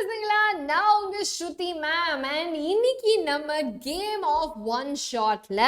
பசங்களா, நான் உங்க ஸ்ருதி மேம். அண்ட் இன்னைக்கு நம்ம கேம் ஆஃப் ஒன் ஷாட்ல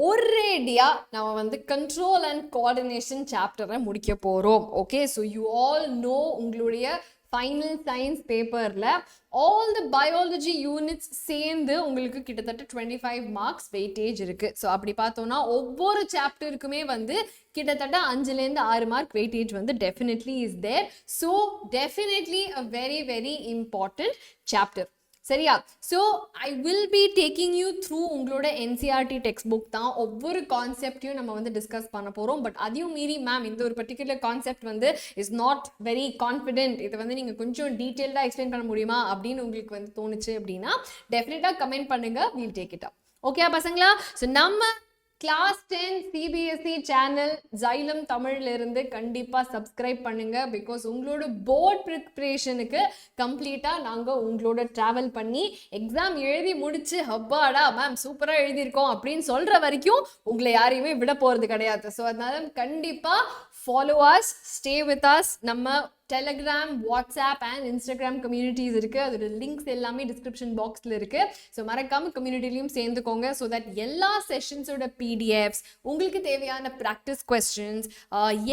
ஒரேடியா நம்ம வந்து கண்ட்ரோல் அண்ட் கோஆர்டினேஷன் சாப்டரை முடிக்க போறோம். Okay, so you all know உங்களுடைய ஃபைனல் சயின்ஸ் பேப்பரில் ஆல் த பயாலஜி யூனிட்ஸ் சேர்ந்து உங்களுக்கு கிட்டத்தட்ட 25 மார்க்ஸ் வெயிட்டேஜ் இருக்குது. ஸோ அப்படி பார்த்தோன்னா ஒவ்வொரு சாப்டருக்குமே வந்து கிட்டத்தட்ட 5லேருந்து 6 மார்க் வெயிட்டேஜ் வந்து definitely is there. So definitely a very very important chapter. சரியா? So I will be taking you through உங்களோட என்சிஆர்டி டெக்ஸ்ட் புக் தான். ஒவ்வொரு கான்செப்டையும் நம்ம வந்து டிஸ்கஸ் பண்ண போகிறோம். பட் அதையும் மீறி மேம் இந்த ஒரு பர்டிகுலர் கான்செப்ட் வந்து இஸ் நாட் வெரி கான்ஃபிடென்ட், இதை வந்து நீங்கள் கொஞ்சம் டீட்டெயில்டாக எக்ஸ்பிளைன் பண்ண முடியுமா அப்படின்னு உங்களுக்கு வந்து தோணுச்சு அப்படின்னா டெஃபினட்டாக கமெண்ட் பண்ணுங்க, wheel take it up. Okay பசங்களா? ஸோ நம்ம கிளாஸ் 10 சிபிஎஸ்இ சேனல் Xylem தமிழ்ல இருந்து கண்டிப்பா சப்ஸ்கிரைப் பண்ணுங்க. பிகாஸ் உங்களோட போர்ட் ப்ரிப்பரேஷனுக்கு கம்ப்ளீட்டா நாங்க உங்களோட டிராவல் பண்ணி எக்ஸாம் எழுதி முடிச்சு ஹப்பாடா மேம் சூப்பரா எழுதியிருக்கோம் அப்படின்னு சொல்ற வரைக்கும் உங்களை யாரையுமே விட போறது கிடையாது. ஸோ அதனால கண்டிப்பா follow us, stay with us. நம்ம Telegram, WhatsApp and Instagram communities இருக்குது. அதோட லிங்க்ஸ் எல்லாமே டிஸ்கிரிப்ஷன் பாக்ஸில் இருக்குது. ஸோ மறக்காமல் கம்யூனிட்டிலையும் சேர்ந்துக்கோங்க. ஸோ தட் எல்லா செஷன்ஸோட பிடிஎஃப்ஸ், உங்களுக்கு தேவையான ப்ராக்டிஸ் கொஸ்டின்ஸ்,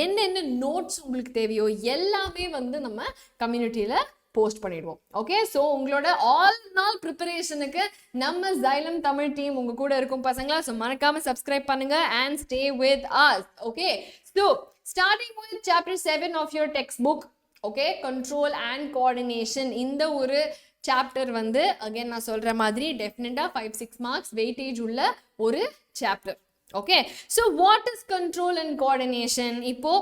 என்னென்ன நோட்ஸ் உங்களுக்கு தேவையோ எல்லாமே வந்து நம்ம கம்யூனிட்டியில் போஸ்ட் பண்ணிடுவோம். ஓகே, ஸோ உங்களோட ஆல் நாள் ப்ரிப்பரேஷனுக்கு நம்ம Xylem தமிழ் டீம் உங்கள் கூட இருக்கும் பசங்களா. ஸோ மறக்காமல் சப்ஸ்கிரைப் பண்ணுங்க and stay with as. Okay, so starting with chapter 7 of your textbook. Okay, control and coordination. இந்த ஒரு சாப்டர் வந்து அகைன் நான் சொல்ற மாதிரி டெஃபினட்டா 5-6 மார்க்ஸ் வெயிட்டேஜ் உள்ள ஒரு chapter. Okay, so what is control and coordination? இப்போ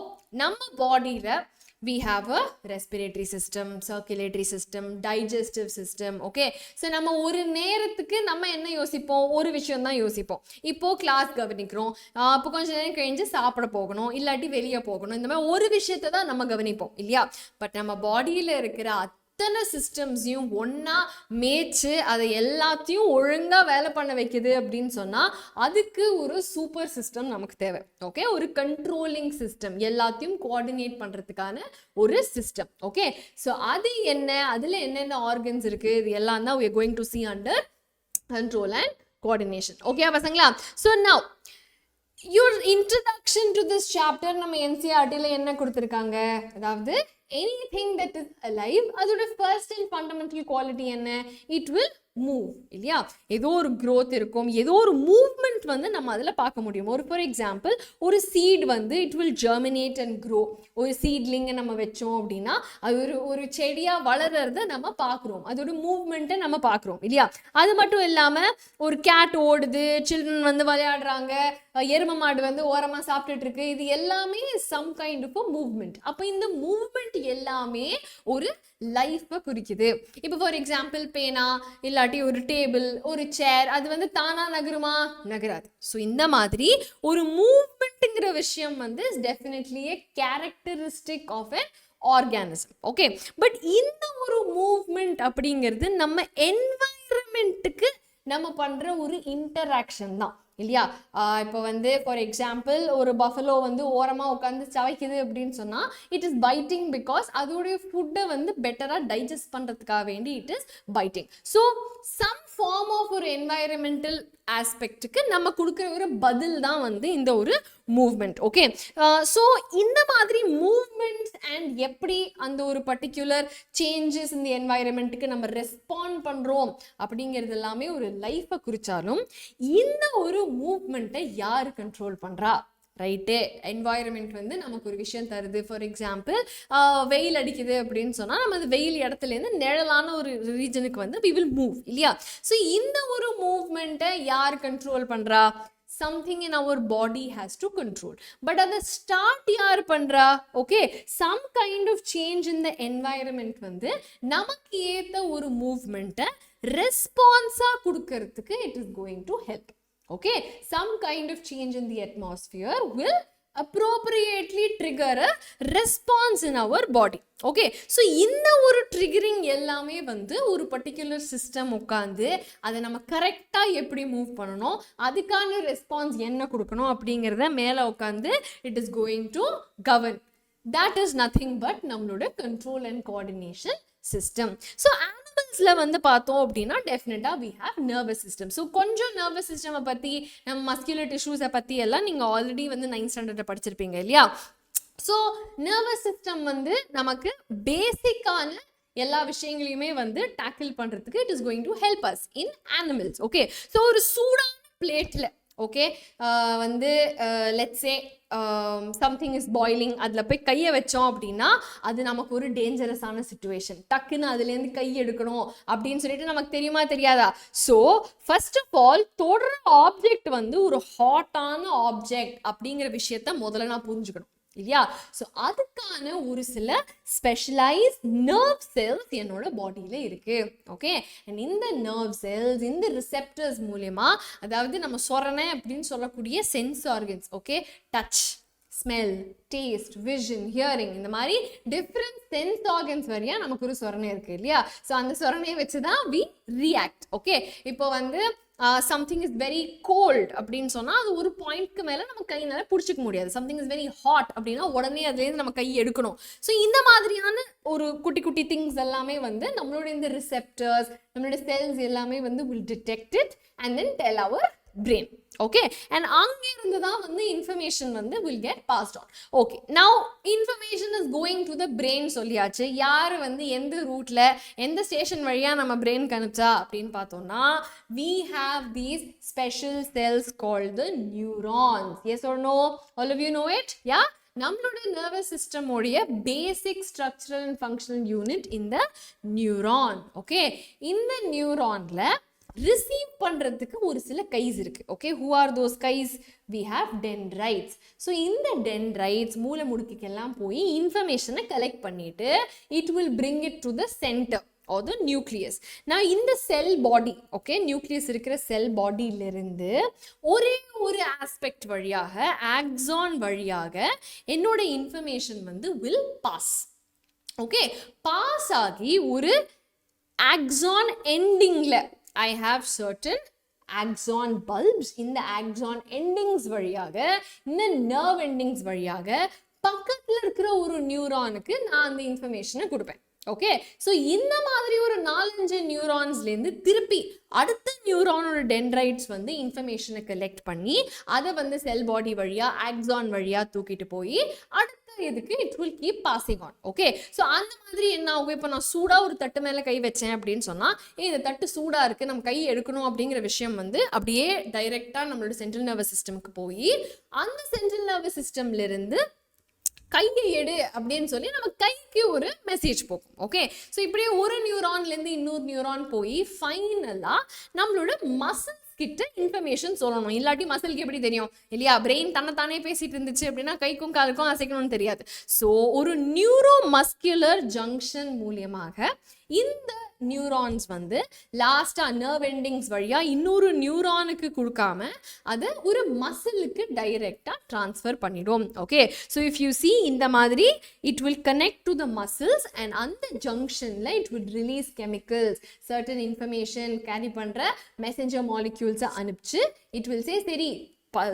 நம்ம பாடியில we have a respiratory system, circulatory system, digestive system. Okay, so நம்ம ஒரு நேரத்துக்கு நம்ம என்ன யோசிப்போம்? ஒரு விஷயம் தான் யோசிப்போம். இப்போது கிளாஸ் கவனிக்கிறோம், இப்போ கொஞ்சம் நேரம் கழிஞ்சு சாப்பிட போகணும், இல்லாட்டி வெளியே போகணும், இந்த மாதிரி ஒரு விஷயத்தை தான் நம்ம கவனிப்போம் இல்லையா? பட் நம்ம பாடியில் இருக்கிற அத்தனை சிஸ்டம்ஸையும் ஒன்றா மேய்ச்சி அதை எல்லாத்தையும் ஒழுங்காக வேலை பண்ண வைக்குது அப்படின்னு சொன்னால் அதுக்கு ஒரு சூப்பர் சிஸ்டம் நமக்கு தேவை. ஓகே, ஒரு கண்ட்ரோலிங் சிஸ்டம், எல்லாத்தையும் கோஆர்டினேட் பண்ணுறதுக்கான ஒரு சிஸ்டம். ஓகே, ஸோ அது என்ன, அதில் என்னென்ன ஆர்கன்ஸ் இருக்குது, இது எல்லாம் தான் we are going to see under control and coordination. Okay பசங்களா? So now your introduction to this chapter நம்ம NCERT-ல என்ன கொடுத்துருக்காங்க? அதாவது anything that is alive, அதோட first and fundamental quality என்ன? It will move இல்லையா? ஏதோ ஒரு growth இருக்கும், ஏதோ ஒரு மூவ்மெண்ட் வந்து நம்ம அதில் பார்க்க முடியும். ஒரு ஃபார் எக்ஸாம்பிள் ஒரு சீட் வந்து it will germinate and grow. ஒரு சீட்லிங்கை நம்ம வச்சோம் அப்படின்னா அது ஒரு செடியாக வளர்றத நம்ம பார்க்குறோம், அதோட மூவ்மெண்ட்டை நம்ம பார்க்குறோம் இல்லையா? அது மட்டும் இல்லாமல் ஒரு கேட் ஓடுது, சில்ட்ரன் வந்து விளையாடுறாங்க, எருமை மாடு வந்து ஓரமாக சாப்பிட்டுட்டு இருக்கு, இது எல்லாமே சம் கைண்ட் ஆஃப் மூவ்மெண்ட். அப்போ இந்த மூவ்மெண்ட் எல்லாமே ஒரு லைஃப்பை குறிக்குது. இப்போ ஃபார் எக்ஸாம்பிள் பேனா இல்லாட்டி ஒரு டேபிள், ஒரு சேர், அது வந்து தானா நகருமா? நகராது. ஸோ இந்த மாதிரி ஒரு மூவ்மெண்ட்டுங்கிற விஷயம் வந்து definitely a characteristic of a organism. Okay, but இந்த ஒரு மூவ்மெண்ட் அப்படிங்கிறது நம்ம என்வாயரமெண்ட்டுக்கு நம்ம பண்ணுற ஒரு இன்டராக்ஷன் தான் இல்லையா? இப்போ வந்து ஃபார் எக்ஸாம்பிள் ஒரு பஃபலோ வந்து ஓரமாக உட்காந்து சவைக்குது அப்படின்னு சொன்னால் இட் இஸ் பைட்டிங், பிகாஸ் அதோடைய ஃபுட்டை வந்து பெட்டராக டைஜஸ்ட் பண்ணுறதுக்காக வேண்டி it is biting. So some form of ஒரு என்வாயரமெண்டல் ஆஸ்பெக்டுக்கு நம்ம கொடுக்குற ஒரு பதில் தான் வந்து இந்த ஒரு மூவ்மெண்ட். ஓகே, ஸோ இந்த மாதிரி மூவ்மெண்ட்ஸ் அண்ட் எப்படி அந்த ஒரு பர்டிகுலர் சேஞ்சஸ் இந்த என்வாயரமெண்ட்டுக்கு நம்ம ரெஸ்பாண்ட் பண்ணுறோம் அப்படிங்கிறது எல்லாமே ஒரு லைஃப்பை குறித்தாலும் இந்த ஒரு மூவ்மெண்ட்டை யார் கண்ட்ரோல் பண்ணுறா? ரைட்டு, என்வாயரமெண்ட் வந்து நமக்கு ஒரு விஷயம் தருது. ஃபார் எக்ஸாம்பிள் வெயில் அடிக்குது அப்படின்னு சொன்னால் நம்ம அது வெயில் இடத்துலேருந்து நிழலான ஒரு ரீஜனுக்கு வந்து we will move இல்லையா? ஸோ இந்த ஒரு மூவ்மெண்ட்டை யார் கண்ட்ரோல் பண்ணுறா? something in our body has to control. But at the start yaar pandra? Okay, some kind of change in the environment வந்து நமக்கு ஏத்த ஒரு மூவ்மெண்ட்டை ரெஸ்பான்ஸா கொடுக்கறதுக்கு it is going to help. Okay, some kind of change in the atmosphere will appropriately trigger a response in our body. Okay, so இந்த ஒரு triggering எல்லாமே வந்து ஒரு particular system உட்காந்து அதை நம்ம கரெக்டாக எப்படி மூவ் பண்ணணும், அதுக்கான ரெஸ்பான்ஸ் என்ன கொடுக்கணும் அப்படிங்கிறத மேலே உட்காந்து it is going to govern. That is nothing but நம்மளோட control and coordination system. So as animalsல வந்து பார்த்தோம் அப்படின்னா டெஃபினட்டா we have nervous system. So கொஞ்சம் nervous system பற்றி நம்ம muscular tissues பற்றி எல்லாம் நீங்கள் ஆல்ரெடி வந்து 9th standard படிச்சிருப்பீங்க இல்லையா? ஸோ நர்வஸ் சிஸ்டம் வந்து நமக்கு பேசிக்கான எல்லா விஷயங்களையுமே வந்து டேக்கிள் பண்ணுறதுக்கு it is going to help us in animals. Okay, so ஒரு சூடான பிளேட்டில் ஓகே வந்து let's say something is boiling, அதில் போய் கையை வச்சோம் அப்படின்னா அது நமக்கு ஒரு டேஞ்சரஸான சுச்சுவேஷன். டக்குன்னு அதுலேருந்து கை எடுக்கணும் அப்படின்னு சொல்லிட்டு நமக்கு தெரியுமா தெரியாதா? ஸோ ஃபர்ஸ்ட் ஆஃப் ஆல் தொடுற ஆப்ஜெக்ட் வந்து ஒரு ஹாட்டான ஆப்ஜெக்ட் அப்படிங்கிற விஷயத்த முதல்ல நான் புரிஞ்சுக்கணும் இல்லையா? ஸோ அதுக்கான ஒரு சில ஸ்பெஷலைஸ் நர்வ் செல்ஸ் என்னோட பாடியில் இருக்கு. ஓகே, அண்ட் இந்த நர்வ் செல்ஸ் இந்த ரிசெப்டர்ஸ் மூலயமா, அதாவது நம்ம சொரணை அப்படின்னு சொல்லக்கூடிய sense organs, okay, touch, smell, taste, vision, hearing, இந்த மாதிரி டிஃப்ரெண்ட் சென்ஸ் ஆர்கன்ஸ் வழியா நமக்கு ஒரு சொரணை இருக்கு இல்லையா? ஸோ அந்த சொரணையை வச்சு தான் வி ரியாக்ட். ஓகே, இப்போ வந்து சம்திங் இஸ் வெரி கோல்ட் அப்படின்னு சொன்னால் அது ஒரு பாயிண்ட்க்கு மேலே நம்ம கையினால பிடிச்சிக்க முடியாது. சம்திங் இஸ் வெரி ஹாட் அப்படின்னா உடனே அதுலேருந்து நம்ம கை எடுக்கணும். ஸோ இந்த மாதிரியான ஒரு குட்டி குட்டி திங்ஸ் எல்லாமே வந்து நம்மளோட இந்த ரிசெப்டர்ஸ், நம்மளோட செல்ஸ் எல்லாமே வந்து will detect it and then tell our brain. Okay, and அங்கே இருந்து தான் வந்து information வந்து will get passed on. Okay, now information is going to the brain சொல்லியாச்சு. யார் வந்து எந்த ரூட்ல எந்த ஸ்டேஷன் வழியா நம்ம brain கனுப்பிச்சா அப்படின்னு பார்த்தோம்னா we have these special cells called the neurons. Yes or no? All of you know it? Yeah? நம்மளோட நர்வஸ் சிஸ்டம் உடைய பேசிக் ஸ்ட்ரக்சரல் அண்ட் ஃபங்க்ஷனல் யூனிட் இந்த நியூரான். ஓகே, இந்த நியூரான்ல ரிசீவ் பண்றதுக்கு ஒரு சில கைஸ் இருக்கு. Okay, who are those guys? we have dendrites. So இந்த dendrites மூளை முடுக்குக்கெல்லாம் போய் இன்ஃபர்மேஷனை கலெக்ட் பண்ணிட்டு it will bring it to the center or the nucleus. நான் இந்த செல் பாடி, ஓகே, நியூக்ளியஸ் இருக்கிற செல் பாடியிலிருந்து ஒரே ஒரு ஆஸ்பெக்ட் வழியாக, ஆக்சான் வழியாக என்னோட இன்ஃபர்மேஷன் வந்து will pass. ஓகே, பாஸ் ஆகி ஒரு axon எண்டிங்ல I have certain axon bulbs. இந்த axon endings வழியாக, இந்த nerve endings வழியாக பக்கத்தில் இருக்கிற ஒரு நியூரானுக்கு நான் அந்த இன்ஃபர்மேஷனை கொடுப்பேன். ஓகே, ஸோ இந்த மாதிரி ஒரு 4-5 நியூரான்ஸ்லேருந்து திருப்பி அடுத்த நியூரானோட டென்ட்ரைட்ஸ் வந்து இன்ஃபர்மேஷனை கலெக்ட் பண்ணி அதை வந்து செல் பாடி வழியாக ஆக்சான் வழியாக தூக்கிட்டு போய் அடுத்த இதுக்கு it will keep passing on. Okay, so அந்த மாதிரி என்ன ஆகும்? இப்போ நான் சூடாக ஒரு தட்டு மேலே கை வச்சேன் அப்படின்னு சொன்னால் இந்த தட்டு சூடாக இருக்குது, நம்ம கை எடுக்கணும் அப்படிங்கிற விஷயம் வந்து அப்படியே டைரெக்டாக நம்மளோட சென்ட்ரல் நர்வஸ் சிஸ்டமுக்கு போய் அந்த சென்ட்ரல் நர்வஸ் சிஸ்டம்லேருந்து கையை எடு அப்படின்னு சொல்லி நம்ம கைக்கு ஒரு மெசேஜ் போகும். ஓகே, ஸோ இப்படியே ஒரு நியூரான்லேருந்து இன்னொரு நியூரான் போய் ஃபைனலாக நம்மளோட மசில்ஸ் கிட்ட இன்ஃபர்மேஷன் சொல்லணும். இல்லாட்டி மசிலுக்கு எப்படி தெரியும் இல்லையா? பிரெயின் தன்னைத்தானே பேசிட்டு இருந்துச்சு அப்படின்னா கைக்கும் காலுக்கும் அசைக்கணும்னு தெரியாது. ஸோ ஒரு நியூரோ மஸ்குலர் ஜங்ஷன் மூலியமாக இந்த நியூரான்ஸ் வந்து லாஸ்டா நர்வ் எண்டிங்ஸ் வழியா இன்னொரு நியூரானுக்கு கொடுக்காம அதை ஒரு மசிலுக்கு டைரக்டா டிரான்ஸ்ஃபர் பண்ணிடும். Okay, so if you see இந்த மாதிரி it will connect to the muscles and அந்த ஜங்ஷன்ல it will release chemicals, certain information carry பண்ற மெசஞ்சர் மாலிக்யூல்ஸை அனுப்பிச்சு இட் வில் சே சரி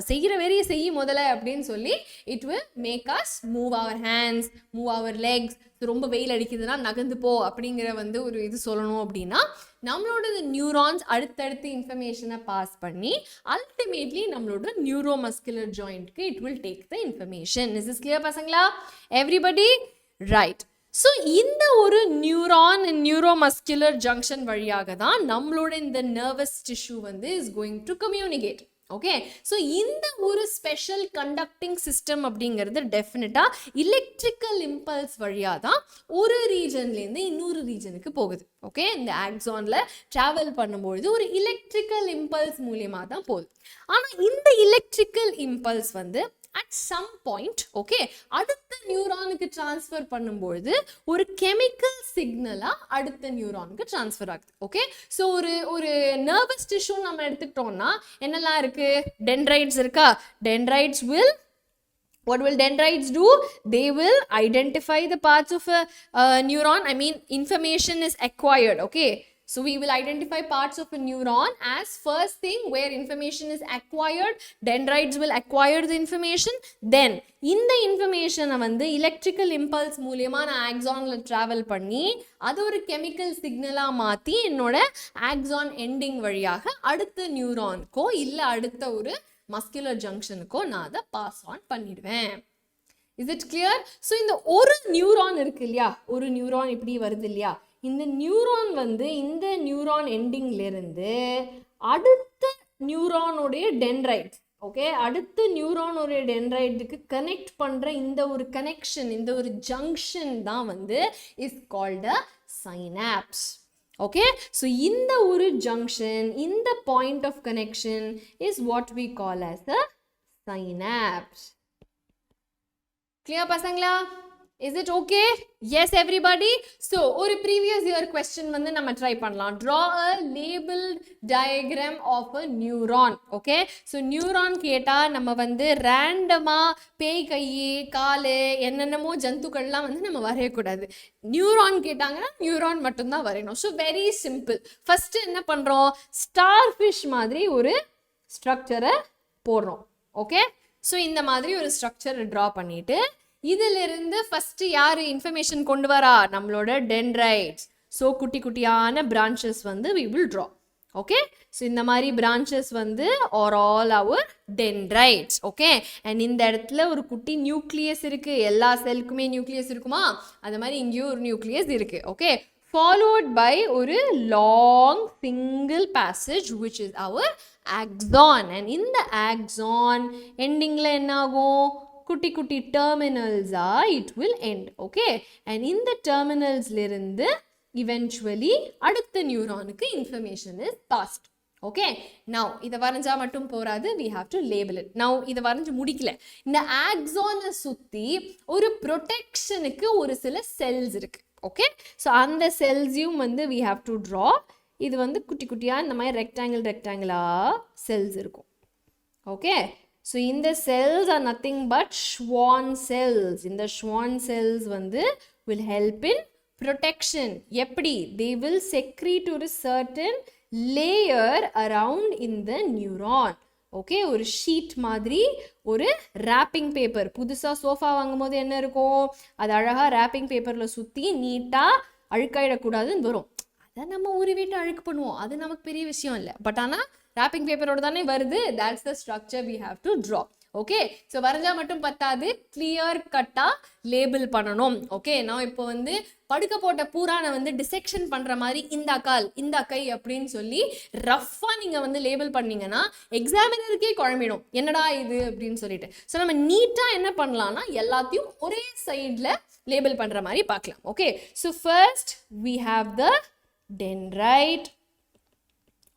செய்கிற வேலையை செய்ய முதல்ல அப்படின்னு சொல்லி it will make us move our hands, move our legs. ரொம்ப வெயில் அடிக்குதுன்னா நகர்ந்து போ அப்படிங்கிற வந்து ஒரு இது சொல்லணும் அப்படின்னா நம்மளோட நியூரான்ஸ் அடுத்தடுத்து இன்ஃபர்மேஷனை பாஸ் பண்ணி அல்டிமேட்லி நம்மளோட நியூரோ மஸ்குலர் ஜாயிண்ட்க்கு it will take the information. Is is clear பசங்களா? Everybody right. ஸோ இந்த ஒரு நியூரான் நியூரோ மஸ்குலர் ஜங்ஷன் வழியாக தான் நம்மளோட இந்த நர்வஸ் டிஷ்யூ வந்து is going to communicate. Okay, so இந்த ஒரு ஸ்பெஷல் கண்டக்டிங் சிஸ்டம் அப்படிங்கிறது டெஃபினட்டாக எலக்ட்ரிக்கல் இம்பல்ஸ் வழியாக தான் ஒரு ரீஜன்லேருந்து இன்னொரு ரீஜனுக்கு போகுது. ஓகே, இந்த ஆக்சானில் ட்ராவல் பண்ணும்பொழுது ஒரு எலக்ட்ரிக்கல் இம்பல்ஸ் மூலியமாக தான் போகுது. ஆனால் இந்த எலக்ட்ரிக்கல் இம்பல்ஸ் வந்து at some point ஓகே அடுத்த நியூரானுக்கு டிரான்ஸ்ஃபர் பண்ணும்போது ஒரு கெமிக்கல் சிக்னலா அடுத்த நியூரானுக்கு டிரான்ஸ்ஃபர் ஆகுது. ஓகே, ஸோ ஒரு நர்வஸ் டிஷ்யூ நம்ம எடுத்துக்கிட்டோம்னா என்னெல்லாம் இருக்கு? டென்ட்ரைட்ஸ் இருக்கா? Dendrites will what will dendrites do? They will identify the parts of a neuron. I mean information is acquired. Okay, So we will identify parts of a neuron as first thing where information is acquired, dendrites will acquire the information, then இந்த இன்ஃபர்மேஷனை வந்து electrical impulse மூலியமாக நான் ஆக்சானில் travel பண்ணி அது ஒரு chemical சிக்னலாக மாற்றி என்னோட ஆக்சான் எண்டிங் வழியாக அடுத்த நியூரானுக்கோ இல்லை அடுத்த ஒரு மஸ்குலர் ஜங்ஷனுக்கோ நான் அதை பாஸ் ஆன் பண்ணிடுவேன். Is it clear? ஸோ இந்த ஒரு நியூரான் இருக்கு இல்லையா, ஒரு நியூரான் இப்படி வருது இல்லையா, இந்த நியூரான் வந்து இந்த நியூரான் எண்டிங்லேருந்து அடுத்த நியூரானுடைய டென்ட்ரைட், ஓகே, அடுத்த நியூரானுடைய டென்ட்ரைட்டுக்கு கனெக்ட் பண்ணுற இந்த ஒரு கனெக்ஷன், இந்த ஒரு ஜங்ஷன் தான் வந்து is called a synapse. Okay, so இந்த ஒரு ஜங்ஷன், இந்த point of connection is what we call as a synapse. Clear பசங்களா? Is it okay? Yes everybody? So ஒரு previous year question வந்து நம்ம try பண்ணலாம். Draw a labeled diagram of a neuron. Okay? So neuron கேட்டா நம்ம வந்து randomா பேய் கையே காலு என்னென்னமோ ஜந்துக்கள்லாம் வந்து நம்ம வரையக்கூடாது. நியூரான் கேட்டாங்கன்னா நியூரான் மட்டும்தான் வரையணும். So very simple. ஃபர்ஸ்ட் என்ன பண்ணுறோம், ஸ்டார் ஃபிஷ் மாதிரி ஒரு ஸ்ட்ரக்சரை போடுறோம். ஓகே, ஸோ இந்த மாதிரி ஒரு ஸ்ட்ரக்சரை ட்ரா பண்ணிட்டு இதிலிருந்து ஃபர்ஸ்ட் யார் இன்ஃபர்மேஷன் கொண்டு வரா, நம்மளோட டென்ட்ரைட்ஸ். ஸோ குட்டி குட்டியான பிரான்ச்சஸ் வந்து we will draw. Okay, so இந்த மாதிரி பிரான்ச்சஸ் வந்து are all our dendrites. Okay, and இந்த இடத்துல ஒரு குட்டி நியூக்ளியஸ் இருக்கு. எல்லா செல்லுக்குமே நியூக்ளியஸ் இருக்குமா, அது மாதிரி இங்கேயும் ஒரு நியூக்ளியஸ் இருக்கு. ஓகே, followed by ஒரு long single passage which is our axon. And in the axon endingல என்ன ஆகும், குட்டி குட்டி டெர்மினல்ஸா it will end. Okay, and in the terminalsல இருந்து eventually அடுத்த நியூரானுக்கு information is passed. Okay, now இதை வரைஞ்சா மட்டும் போராது, we have to label it. now இதை வரைஞ்சு முடிக்கல, இந்த ஆக்சானை சுற்றி ஒரு ப்ரொடெக்ஷனுக்கு ஒரு சில செல்ஸ் இருக்கு. ஓகே, ஸோ அந்த செல்ஸையும் வந்து we have to draw. இது வந்து குட்டி குட்டியாக இந்த மாதிரி ரெக்டாங்கிளாக செல்ஸ் இருக்கும். ஓகே, ஸோ இந்த cells are nothing but Schwann cells. இந்த Schwann cells வந்து will help in protection. எப்படி? They will secrete ஒரு certain layer around in the neuron. Okay, ஒரு ஷீட் மாதிரி ஒரு ரேப்பிங் பேப்பர். புதுசாக சோஃபா வாங்கும் போது என்ன இருக்கும், அது அழகாக ரேப்பிங் பேப்பரில் சுற்றி நீட்டாக அழுக்காயிடக்கூடாதுன்னு வரும். அதை நம்ம ஒரு வீட்டை அழுக்கு பண்ணுவோம், அது நமக்கு பெரிய விஷயம் இல்லை. பட் ஆனால் wrapping பேப்பரோட தானே வருது. that's the structure we have to draw. Okay, so வரைஞ்சா மட்டும் பத்தாது, கிளியர் கட்டாக லேபிள் பண்ணணும். ஓகே, நான் இப்போ வந்து படுக்க போட்ட பூரானை வந்து டிசெக்ஷன் பண்ணுற மாதிரி இந்த கால் இந்த கை அப்படின்னு சொல்லி ரஃப்பாக நீங்கள் வந்து லேபிள் பண்ணீங்கன்னா எக்ஸாமினருக்கே குழம்பிடும், என்னடா இது அப்படின்னு சொல்லிட்டு. ஸோ நம்ம நீட்டாக என்ன பண்ணலாம்னா எல்லாத்தையும் ஒரே சைடில் லேபிள் பண்ணுற மாதிரி பார்க்கலாம். Okay, so first we have the dendrite.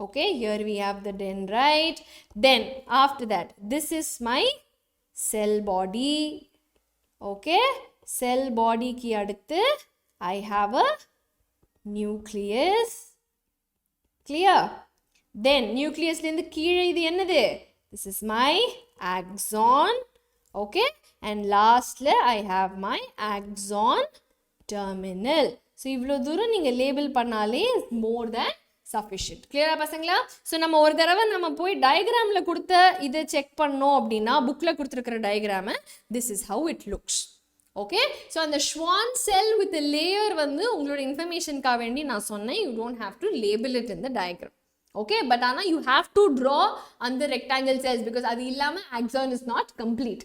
Okay, here we have the dendrite. Then after that, this is my cell body. Okay, cell body ki aduthu I have a nucleus. Clear? Then nucleus lindu keezhe idu ennadu, this is my axon. Okay, and lastly I have my axon terminal. So இவ்வளோ தூரம் நீங்கள் label பண்ணாலே more than sufficient. கிளியரா பசங்களா? So நம்ம ஒரு தடவை நம்ம போய் டயக்ராமில் கொடுத்த இதை செக் பண்ணோம் அப்படின்னா புக்கில் கொடுத்துருக்கிற டயக்ராமை this is how it looks. Okay, so அந்த Schwann cell with a layer வந்து உங்களோட இன்ஃபர்மேஷனுக்காக வேண்டி நான் சொன்னேன், you don't have to label it in the diagram. Okay, but ஆனால் you have to draw on the rectangle cells because அது இல்லாமல் axon is not complete.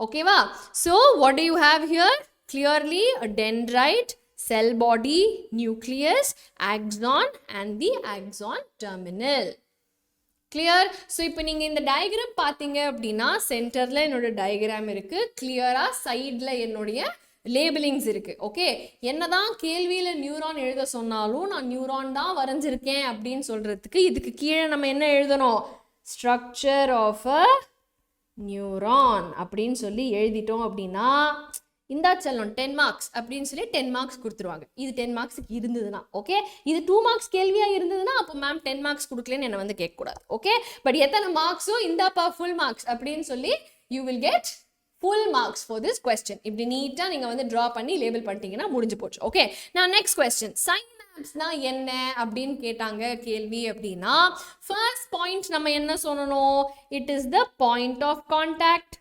ஓகேவா? So what do you have here? Clearly a dendrite, cell body, nucleus, axon and the axon terminal. Clear? So இப்போ நீங்கள் இந்த diagram பார்த்தீங்க அப்படின்னா சென்டரில் என்னோட டயக்ராம் இருக்குது, கிளியராக சைடில் என்னுடைய லேபிளிங்ஸ் இருக்குது. ஓகே, என்னதான் கேள்வியில் நியூரான் எழுத சொன்னாலும் நான் நியூரான் தான் வரைஞ்சிருக்கேன் அப்படின்னு சொல்கிறதுக்கு இதுக்கு கீழே நம்ம என்ன எழுதணும், ஸ்ட்ரக்சர் ஆஃப் அ நியூரான் அப்படின்னு சொல்லி எழுதிட்டோம் அப்படின்னா இந்தா செல்லும் 10 மார்க்ஸ் அப்படின்னு சொல்லி 10 மார்க்ஸ் கொடுத்துருவாங்க. இது 10 மார்க்ஸுக்கு இருந்ததுன்னா. ஓகே, இது 2 மார்க்ஸ் கேள்வியாக இருந்ததுன்னா அப்போ மேம் 10 மார்க்ஸ் கொடுக்கலன்னு என்னை வந்து கேட்கக்கூடாது. ஓகே, பட் எத்தனை மார்க்ஸோ இந்தாப்பா ஃபுல் மார்க்ஸ் அப்படின்னு சொல்லி you will get full marks for this question. இப்படி நீட்டாக நீங்கள் வந்து ட்ரா பண்ணி லேபிள் பண்ணிட்டீங்கன்னா முடிஞ்சு போச்சு. ஓகே, நான் நெக்ஸ்ட் கொஸ்டின், synapse synapse-னா என்ன அப்படின்னு கேட்டாங்க கேள்வி அப்படின்னா first point நம்ம என்ன சொல்லணும்? It is the point of contact,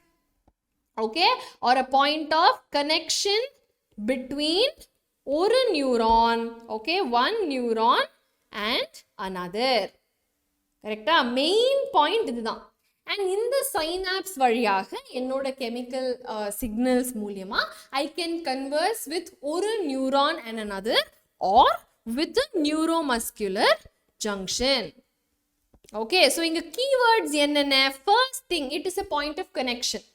okay, or a point of connection between ஒரு neuron, okay, one neuron and another. கரெக்டா? மெயின் பாயிண்ட் இதுதான். அண்ட் இந்த சைனாப்ஸ் வழியாக என்னோட கெமிக்கல் சிக்னல்ஸ் மூலியமா ஐ கேன் கன்வர்ஸ் வித் ஒரு neuron and another or with neuromuscular junction. Okay, so இங்க keywords என்னென்ன? First thing, it is a point of connection,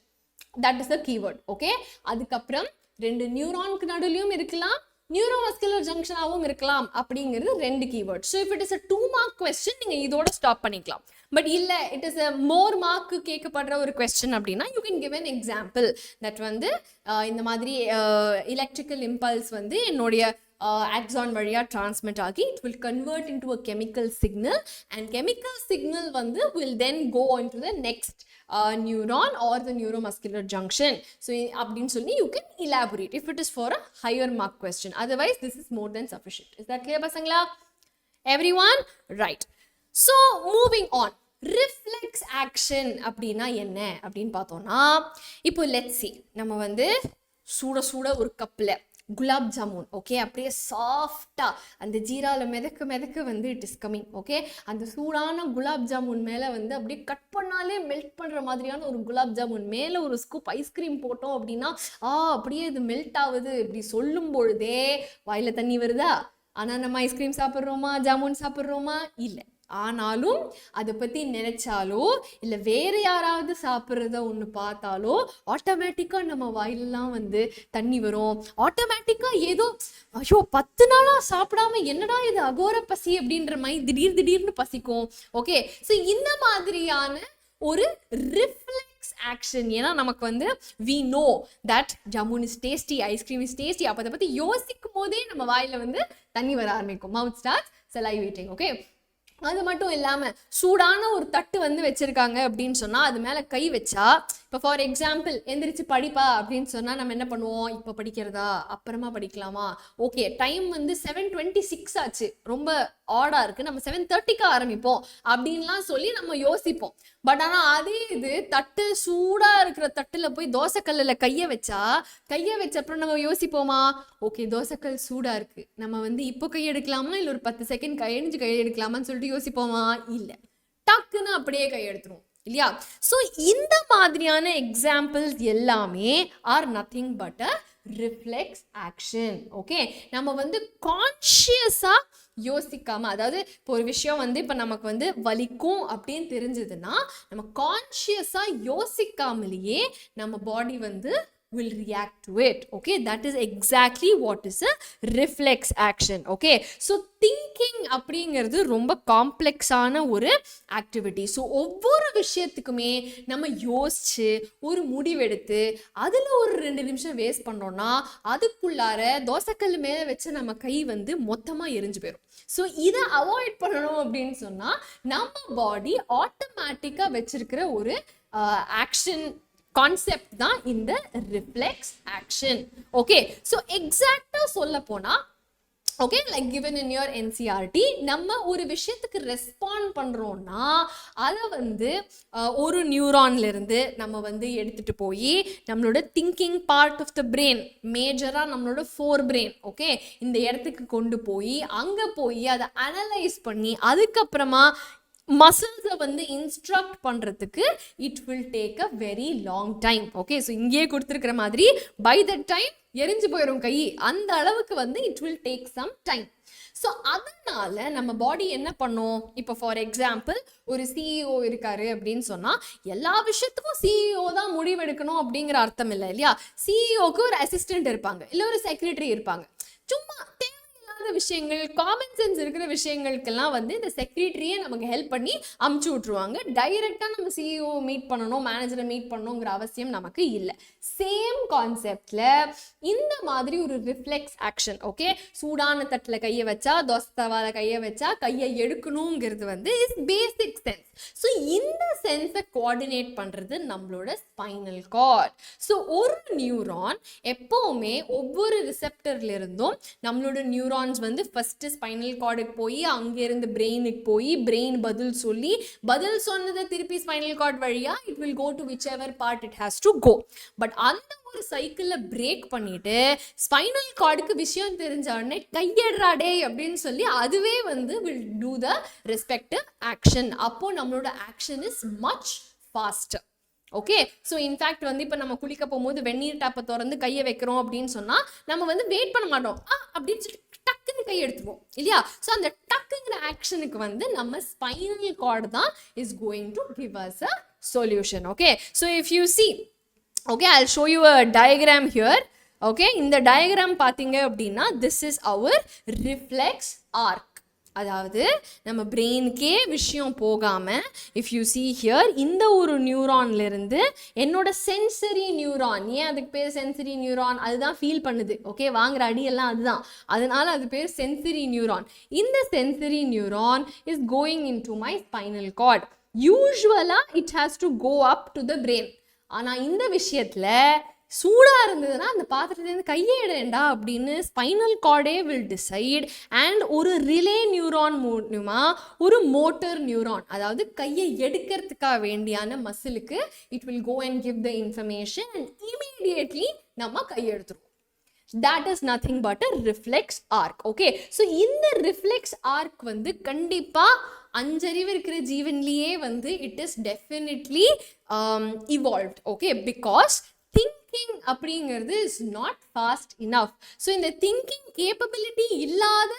that is a keyword. Okay, அதுக்கப்புறம் ரெண்டு நியூரானுக்கு நடுவுலையும் இருக்கலாம், நியூரோமஸ்குலர் ஜங்ஷனாகவும் இருக்கலாம் அப்படிங்கிறது ரெண்டு keyword. So if it is a 2 mark question நீங்கள் இதோட ஸ்டாப் பண்ணிக்கலாம். பட் இல்லை, it is a more mark கேட்கப்படுற ஒரு கொஸ்டின் அப்படின்னா you can give an example that வந்து இந்த மாதிரி எலக்ட்ரிக்கல் இம்பல்ஸ் வந்து என்னுடைய axon வழியா transmit ஆகி it will convert into a chemical signal, and chemical signal வந்து will then go into the next neuron or the neuromuscular junction. So அப்படின்னு சொல்லி you can elaborate if it is for a higher mark question. Otherwise this is more than sufficient. Is that clear பசங்களா? Everyone? Right. So moving on, reflex action அப்படின்னா என்ன அப்படின்னு பார்த்தோம்னா, இப்போ let's see, நம்ம வந்து சூட ஒரு கப்பில் குலாப் ஜாமுன், ஓகே, அப்படியே சாஃப்டா அந்த ஜீரால மிதக்க வந்து இட் இஸ் கமிங். ஓகே, அந்த சூடான குலாப் ஜாமுன் மேலே வந்து அப்படியே கட் பண்ணாலே மெல்ட் பண்ணுற மாதிரியான ஒரு குலாப் ஜாமுன் மேலே ஒரு ஸ்கூப் ஐஸ்கிரீம் போட்டோம் அப்படின்னா அப்படியே இது மெல்ட் ஆகுது. இப்படி சொல்லும் பொழுதே வாயில் தண்ணி வருதா? ஆனால் நம்ம ஐஸ்கிரீம் சாப்பிட்றோமா, ஜாமுன் சாப்பிட்றோமா? இல்லை. ஆனாலும் அதை பற்றி நினைச்சாலோ இல்லை வேறு யாராவது சாப்பிட்றத ஒன்று பார்த்தாலோ ஆட்டோமேட்டிக்காக நம்ம வாயிலெலாம் வந்து தண்ணி வரும். ஆட்டோமேட்டிக்காக ஏதோ ஐயோ 10 நாளாக சாப்பிடாம என்னடா இது அகோர பசி அப்படின்ற மாதிரி திடீர்னு பசிக்கும். ஓகே, ஸோ இந்த மாதிரியான ஒரு ரிஃப்ளெக்ஸ் ஆக்ஷன். ஏன்னா நமக்கு வந்து we know that jamun is tasty, ice cream is tasty. அப்போ அதை பற்றி யோசிக்கும் போதே நம்ம வாயில் வந்து தண்ணி வர ஆரம்பிக்கும். mouth starts salivating. ஓகே, அது மட்டும் இல்லாமல் சூடான ஒரு தட்டு வந்து வச்சுருக்காங்க அப்படின்னு சொன்னால் அது மேலே கை வச்சா, இப்போ ஃபார் எக்ஸாம்பிள் எந்திரிச்சு படிப்பா அப்படின்னு சொன்னால் நம்ம என்ன பண்ணுவோம்? இப்போ படிக்கிறதா, அப்புறமா படிக்கலாமா? ஓகே, டைம் வந்து 7:26 ஆச்சு, ரொம்ப ஆடாக இருக்குது, நம்ம 7:30க்கு ஆரம்பிப்போம் அப்படின்லாம் சொல்லி நம்ம யோசிப்போம். பட் ஆனால் அதே இது தட்டு சூடாக இருக்கிற தட்டில் போய் தோசைக்கல்லில் கையை வச்ச அப்புறம் நம்ம யோசிப்போமா? ஓகே, தோசைக்கல் சூடாக இருக்குது, நம்ம வந்து இப்போ கை எடுக்கலாமா இல்லை ஒரு 10 செகண்ட் கை எடுக்கலாமான்னு சொல்லிட்டு யோசிப்போமா? இல்லை, டக்குன்னு அப்படியே கை எடுத்துருவோம் இல்லையா? ஸோ இந்த மாதிரியான எக்ஸாம்பிள்ஸ் எல்லாமே are nothing but a reflex action. Okay, நம்ம வந்து கான்ஷியஸாக யோசிக்காம, அதாவது இப்போ ஒரு விஷயம் வந்து இப்போ நமக்கு வந்து வலிக்கும் அப்படின்னு தெரிஞ்சதுன்னா நம்ம கான்ஷியஸாக யோசிக்காமலேயே நம்ம பாடி வந்து will react to it. Okay, that is exactly what is a reflex action. Okay, so thinking அப்படிங்கிறது ரொம்ப காம்ப்ளெக்ஸான ஒரு ஆக்டிவிட்டி. ஸோ ஒவ்வொரு விஷயத்துக்குமே நம்ம யோசிச்சு ஒரு முடிவெடுத்து அதில் ஒரு 2 நிமிஷம் வேஸ்ட் பண்ணோம்னா அதுக்குள்ளார தோசைக்கல் மேலே வச்சு நம்ம கை வந்து மொத்தமாக எரிஞ்சு போயிடும். ஸோ இதை அவாய்ட் பண்ணணும் அப்படின்னு சொன்னால் நம்ம பாடி ஆட்டோமேட்டிக்காக வச்சிருக்கிற ஒரு ஆக்ஷன் கான்செப்ட் தான் இந்த ரிஃப்ளெக்ஸ் ஆக்ஷன். ஓகே, ஸோ எக்ஸாக்டாக சொல்ல போனால், okay, like given in your NCERT, நம்ம ஒரு விஷயத்துக்கு ரெஸ்பாண்ட் பண்ணுறோன்னா அதை வந்து ஒரு நியூரான்லேருந்து நம்ம வந்து எடுத்துகிட்டு போய் நம்மளோட thinking part of the brain, மேஜராக நம்மளோட Forebrain, ஓகே, இந்த இடத்துக்கு கொண்டு போய் அங்கே போய் அதை அனலைஸ் பண்ணி அதுக்கப்புறமா மசில்ஸை வந்து இன்ஸ்ட்ரக்ட் பண்ணுறதுக்கு it will take a very long time. Okay, so இங்கேயே கொடுத்துருக்கிற மாதிரி பை தட் டைம் எரிஞ்சு போயிடும் கை, அந்த அளவுக்கு வந்து it will take some time. So அதனால நம்ம பாடி என்ன பண்ணும்? இப்போ ஃபார் எக்ஸாம்பிள் ஒரு CEO இருக்காரு அப்படின்னு சொன்னால் எல்லா விஷயத்துக்கும் CEO தான் முடிவெடுக்கணும் அப்படிங்கிற அர்த்தம் இல்லை இல்லையா? CEOக்கு ஒரு அசிஸ்டன்ட் இருப்பாங்க, இல்லை ஒரு செக்ரட்டரி இருப்பாங்க. சும்மா விஷயங்கள், காமன் சென்ஸ் இருக்கிற விஷயங்களுக்கெல்லாம் வந்து இந்த செக்ரட்டரியே நமக்கு ஹெல்ப் பண்ணி அமுச்சு விட்ருவாங்க. டைரெக்டாக நம்ம CEO மீட் பண்ணணும், மேனேஜரை மீட் பண்ணணுங்கிற அவசியம் நமக்கு இல்லை. சேம் கான்செப்டில் இந்த மாதிரி ஒரு ரிஃப்ளெக்ஸ் ஆக்ஷன். ஓகே, சூடான தட்டில் கையை வச்சா, தோசை தவால கையை வச்சா கையை எடுக்கணுங்கிறது வந்து இஸ் பேசிக் சென்ஸ். ஸோ இந்த சென்ஸை கோஆர்டினேட் பண்ணுறது நம்மளோட ஸ்பைனல் கார்ட். ஸோ ஒரு நியூரான் எப்போவுமே ஒவ்வொரு ரிசெப்டர்ல இருந்தும் நம்மளோட நியூரான்ஸ் நியூரான்ஸ் வந்து ஃபர்ஸ்ட் ஸ்பைனல் கார்டுக்கு போய் அங்கிருந்து பிரெயினுக்கு போய் பிரெயின் பதில் சொல்லி பதில் சொன்னதை திருப்பி ஸ்பைனல் கார்டு வழியா it will go to whichever part it has to go. But அந்த ஒரு சைக்கிளில் பிரேக் பண்ணிட்டு ஸ்பைனல் கார்டுக்கு விஷயம் தெரிஞ்ச உடனே கையெடுறாடே அப்படின்னு சொல்லி அதுவே வந்து will do the respective action. அப்போ நம்மளோட action is much pastor. Okay, so in fact வந்து இப்போ நம்ம குளிக்க போகும்போது வெந்நீர் டேப்பை திறந்து கையை வைக்கிறோம் அப்படின்னு சொன்னால் நம்ம வந்து வெயிட் பண்ண மாட்டோம், அப்படின்னு சொல்லிட்டு டக்குன்னு கை எடுத்துவோம் இல்லையா? ஸோ அந்த டக்குங்கிற ஆக்ஷனுக்கு வந்து நம்ம ஸ்பைனல் கார்டு தான் is going to give us a solution. Okay, so if you see, okay, I'll show you a diagram here. Okay, இந்த டயக்ராம் பார்த்தீங்க அப்படின்னா this is our reflex arc. அதாவது நம்ம பிரெயினுக்கே விஷயம் போகாமல் இஃப் யூ சி ஹியர் இந்த ஒரு நியூரான்லேருந்து என்னோட சென்சரி நியூரான், ஏன் அதுக்கு பேர் சென்சரி நியூரான், அதுதான் ஃபீல் பண்ணுது. ஓகே, வாங்குற அடியெல்லாம் அதுதான், அதனால அது பேர் சென்சரி நியூரான். இந்த sensory neuron is going in to my spinal cord. யூஸ்வலாக it has to go up to the brain. ஆனால் இந்த விஷயத்தில் சூடாக இருந்ததுன்னா அந்த பாத்திரத்துலேருந்து கையை இடேண்டா அப்படின்னு ஸ்பைனல் கார்டே வில் டிசைட் அண்ட் ஒரு ரிலே நியூரான் மூலமா ஒரு மோட்டர் நியூரான், அதாவது கையை எடுக்கிறதுக்காக வேண்டியான மசிலுக்கு it will go and give the information and immediately நம்ம கையை எடுத்துருவோம். That is nothing but a reflex arc. Okay, so இந்த reflex arc வந்து கண்டிப்பா அஞ்சறிவு இருக்கிற ஜீவன்லயே வந்து it is definitely evolved. Okay, because thinking அப்படிங்கிறது is not fast enough. So இந்த thinking capability இல்லாத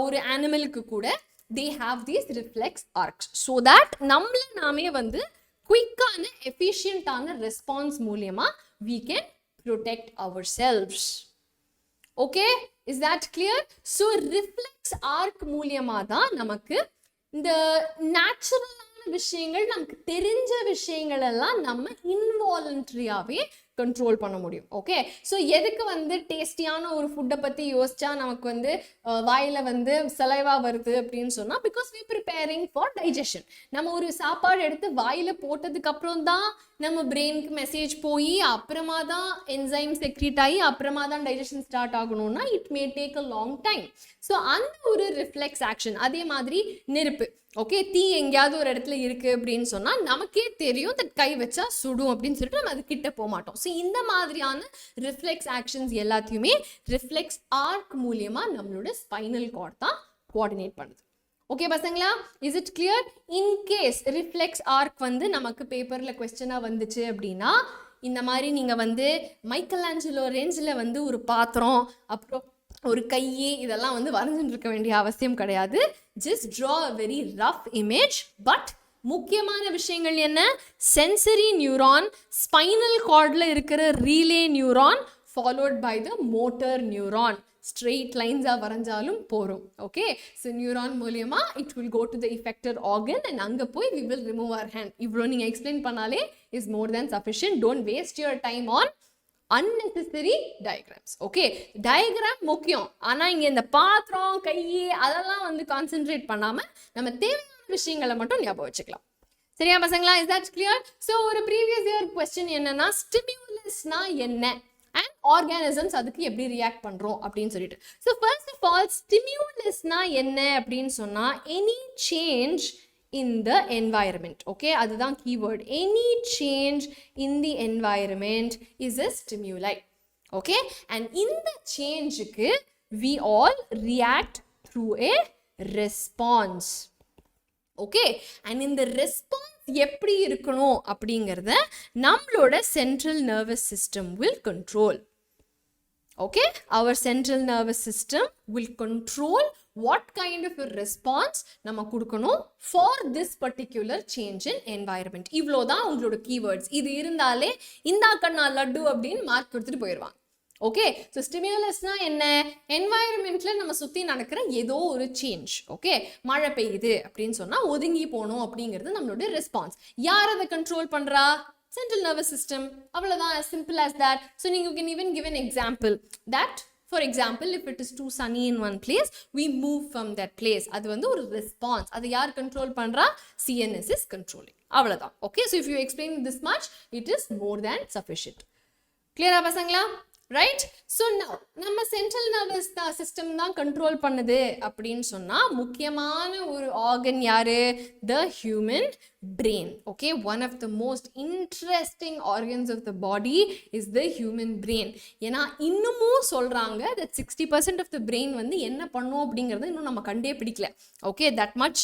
ஒரு அனிமலுக்கு கூட they have these reflex arcs so that நம்மள நாமே வந்து குயிக்கான எஃபிஷியன்டான ரெஸ்பான்ஸ் மூலியமா we can protect ourselves. Okay, is that clear? So reflex arc மூலியமா தான் நமக்கு இந்த நேச்சுரலான விஷயங்கள், நமக்கு தெரிஞ்ச விஷயங்கள் எல்லாம் நம்ம இன்வாலன்ட்ரியாவே கண்ட்ரோல் பண்ண முடியும். ஓகே, ஸோ எதுக்கு வந்து டேஸ்டியான ஒரு ஃபுட்டை பற்றி யோசிச்சா நமக்கு வந்து வாயில் வந்து சலைவா வருது அப்படின்னு சொன்னால் because we preparing for digestion. நம்ம ஒரு சாப்பாடு எடுத்து வாயில் போட்டதுக்கு அப்புறம் தான் நம்ம பிரெயினுக்கு மெசேஜ் போய் அப்புறமா தான் என்சைம் செக்ரீட் ஆகி அப்புறமா தான் டைஜஷன் ஸ்டார்ட் ஆகணும்னா it may take a long time. So அந்த ஒரு ரிஃப்ளெக்ஸ் ஆக்ஷன். அதே மாதிரி நெருப்பு, ஓகே, தீ எங்கேயாவது ஒரு இடத்துல இருக்கு அப்படின்னு சொன்னா நமக்கே தெரியும் தட் கை வச்சா சுடும் அப்படின்னு சொல்லிட்டு நம்ம அது கிட்ட போக மாட்டோம். ஸோ இந்த மாதிரியான ரிஃப்ளெக்ஸ் ஆக்ஷன்ஸ் எல்லாத்தையுமே ரிஃப்ளெக்ஸ் ஆர்க் மூலியமா நம்மளோட ஸ்பைனல் கார்ட் தான் கோஆர்டினேட் பண்ணுது. ஓகே பசங்களா, is it clear? In case reflex arc வந்து நமக்கு பேப்பர்ல கொஸ்டினா வந்துச்சு அப்படின்னா இந்த மாதிரி நீங்க வந்து மைக்கேல் ஆஞ்சலோ ரேஞ்சில் வந்து ஒரு பாத்திரம் அப்புறம் ஒரு கையே இதெல்லாம் வந்து வரைஞ்சுட்டு இருக்க வேண்டிய அவசியம் கிடையாது. Just draw a very rough image. But முக்கியமான விஷயங்கள் என்ன? சென்சரி நியூரான், ஸ்பைனல் கார்டில் இருக்கிற relay neuron followed by the motor neuron. Straight லைன்ஸாக வரைஞ்சாலும் போகிறோம். ஓகே, ஸோ நியூரான் மூலியமா it will go to the affected organ and அங்கே போய் we will remove our hand. இவ்வளோ நீங்கள் எக்ஸ்பிளைன் பண்ணாலே is more than sufficient. Don't waste your time on unnecessary diagrams. Okay, diagram முக்கியம், ஆனால் இங்கே இந்த பாத்திரம் கையே அதெல்லாம் வந்து கான்சென்ட்ரேட் பண்ணாமல் நம்ம தேவையான விஷயங்களை மட்டும் ஞாபகம் வச்சுக்கலாம். சரியா பசங்களா? Is that clear? ஸோ ஒரு ப்ரீவியஸ் இயர் கொஸ்டின் என்னன்னா ஸ்டிமுலஸ்னா என்ன அண்ட் ஆர்கானிசம்ஸ் அதுக்கு எப்படி ரியாக்ட் பண்ணுறோம் அப்படின்னு சொல்லிட்டு. ஸோ ஃபர்ஸ்ட் ஆஃப் ஆல் ஸ்டிமுலஸ்னா என்ன அப்படின்னு சொன்னால் any change in the environment. Okay, அதுதான் keyword. Any change in the environment is a stimuli. Okay, and in the change க்கு we all react through a response. Okay, and in the response எப்படி இருக்கணும் அப்படிங்கறத நம்மளோட central nervous system will control. Okay, our central nervous system will control what kind of a response நம்ம கொடுக்கணும் for this particular change in environment. இவ்வளோதான் உங்களோட keywords. இது இருந்தாலே இந்தா கண்ணா லட்டு அப்படின்னு மார்க் கொடுத்துட்டு போயிடுவாங்க. ஓகே, ஸோ ஸ்டிமுலஸ்னா என்ன? என்வாயர்மெண்ட்ல நம்ம சுற்றி நடக்கிற ஏதோ ஒரு சேஞ்ச். ஓகே, மழை பெய்யுது அப்படின்னு சொன்னால் ஒதுங்கி போகணும் அப்படிங்கிறது நம்மளோட ரெஸ்பான்ஸ். யார் அதை கண்ட்ரோல் பண்ணுறா? Central nervous system. அவ்வளவுதான், as simple as that. So you can even give an example that, for example, if it is too sunny in one place, we move from that place. அது வந்து ஒரு response. அது யார் control பண்றா? CNS is controlling. அவ்வளவுதான். Okay, so if you explain this much, it is more than sufficient. Clear பசங்களா? right? So now நம்ம central nervous system தான் control பண்ணுது அப்படின்னு சொன்னா முக்கியமான ஒரு organ யாரு? The human brain. Okay, one of the most interesting organs of the body is the human brain. ஏன்னா இன்னமும் சொல்றாங்க that 60% of the brain வந்து என்ன பண்ணும் அப்படிங்கறது இன்னும் நம்ம கண்டே பிடிக்கல. Okay, that much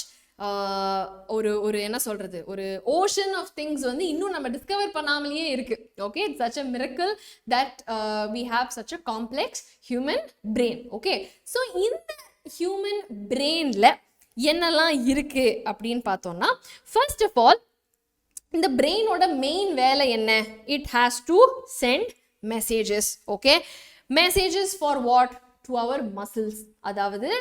ஒரு என்ன சொல்றது, ஒரு ocean of things வந்து இன்னும் நம்ம டிஸ்கவர் பண்ணாமலேயே இருக்கு. Okay, it's such a miracle that we have such a complex human brain. Okay, so இந்த human brainல என்னெல்லாம் இருக்கு அப்படின்னு பார்த்தோம்னா, first of all இந்த brainோட மெயின் வேலை என்ன? It has to send messages. Okay, messages for what? To our muscles. அதாவது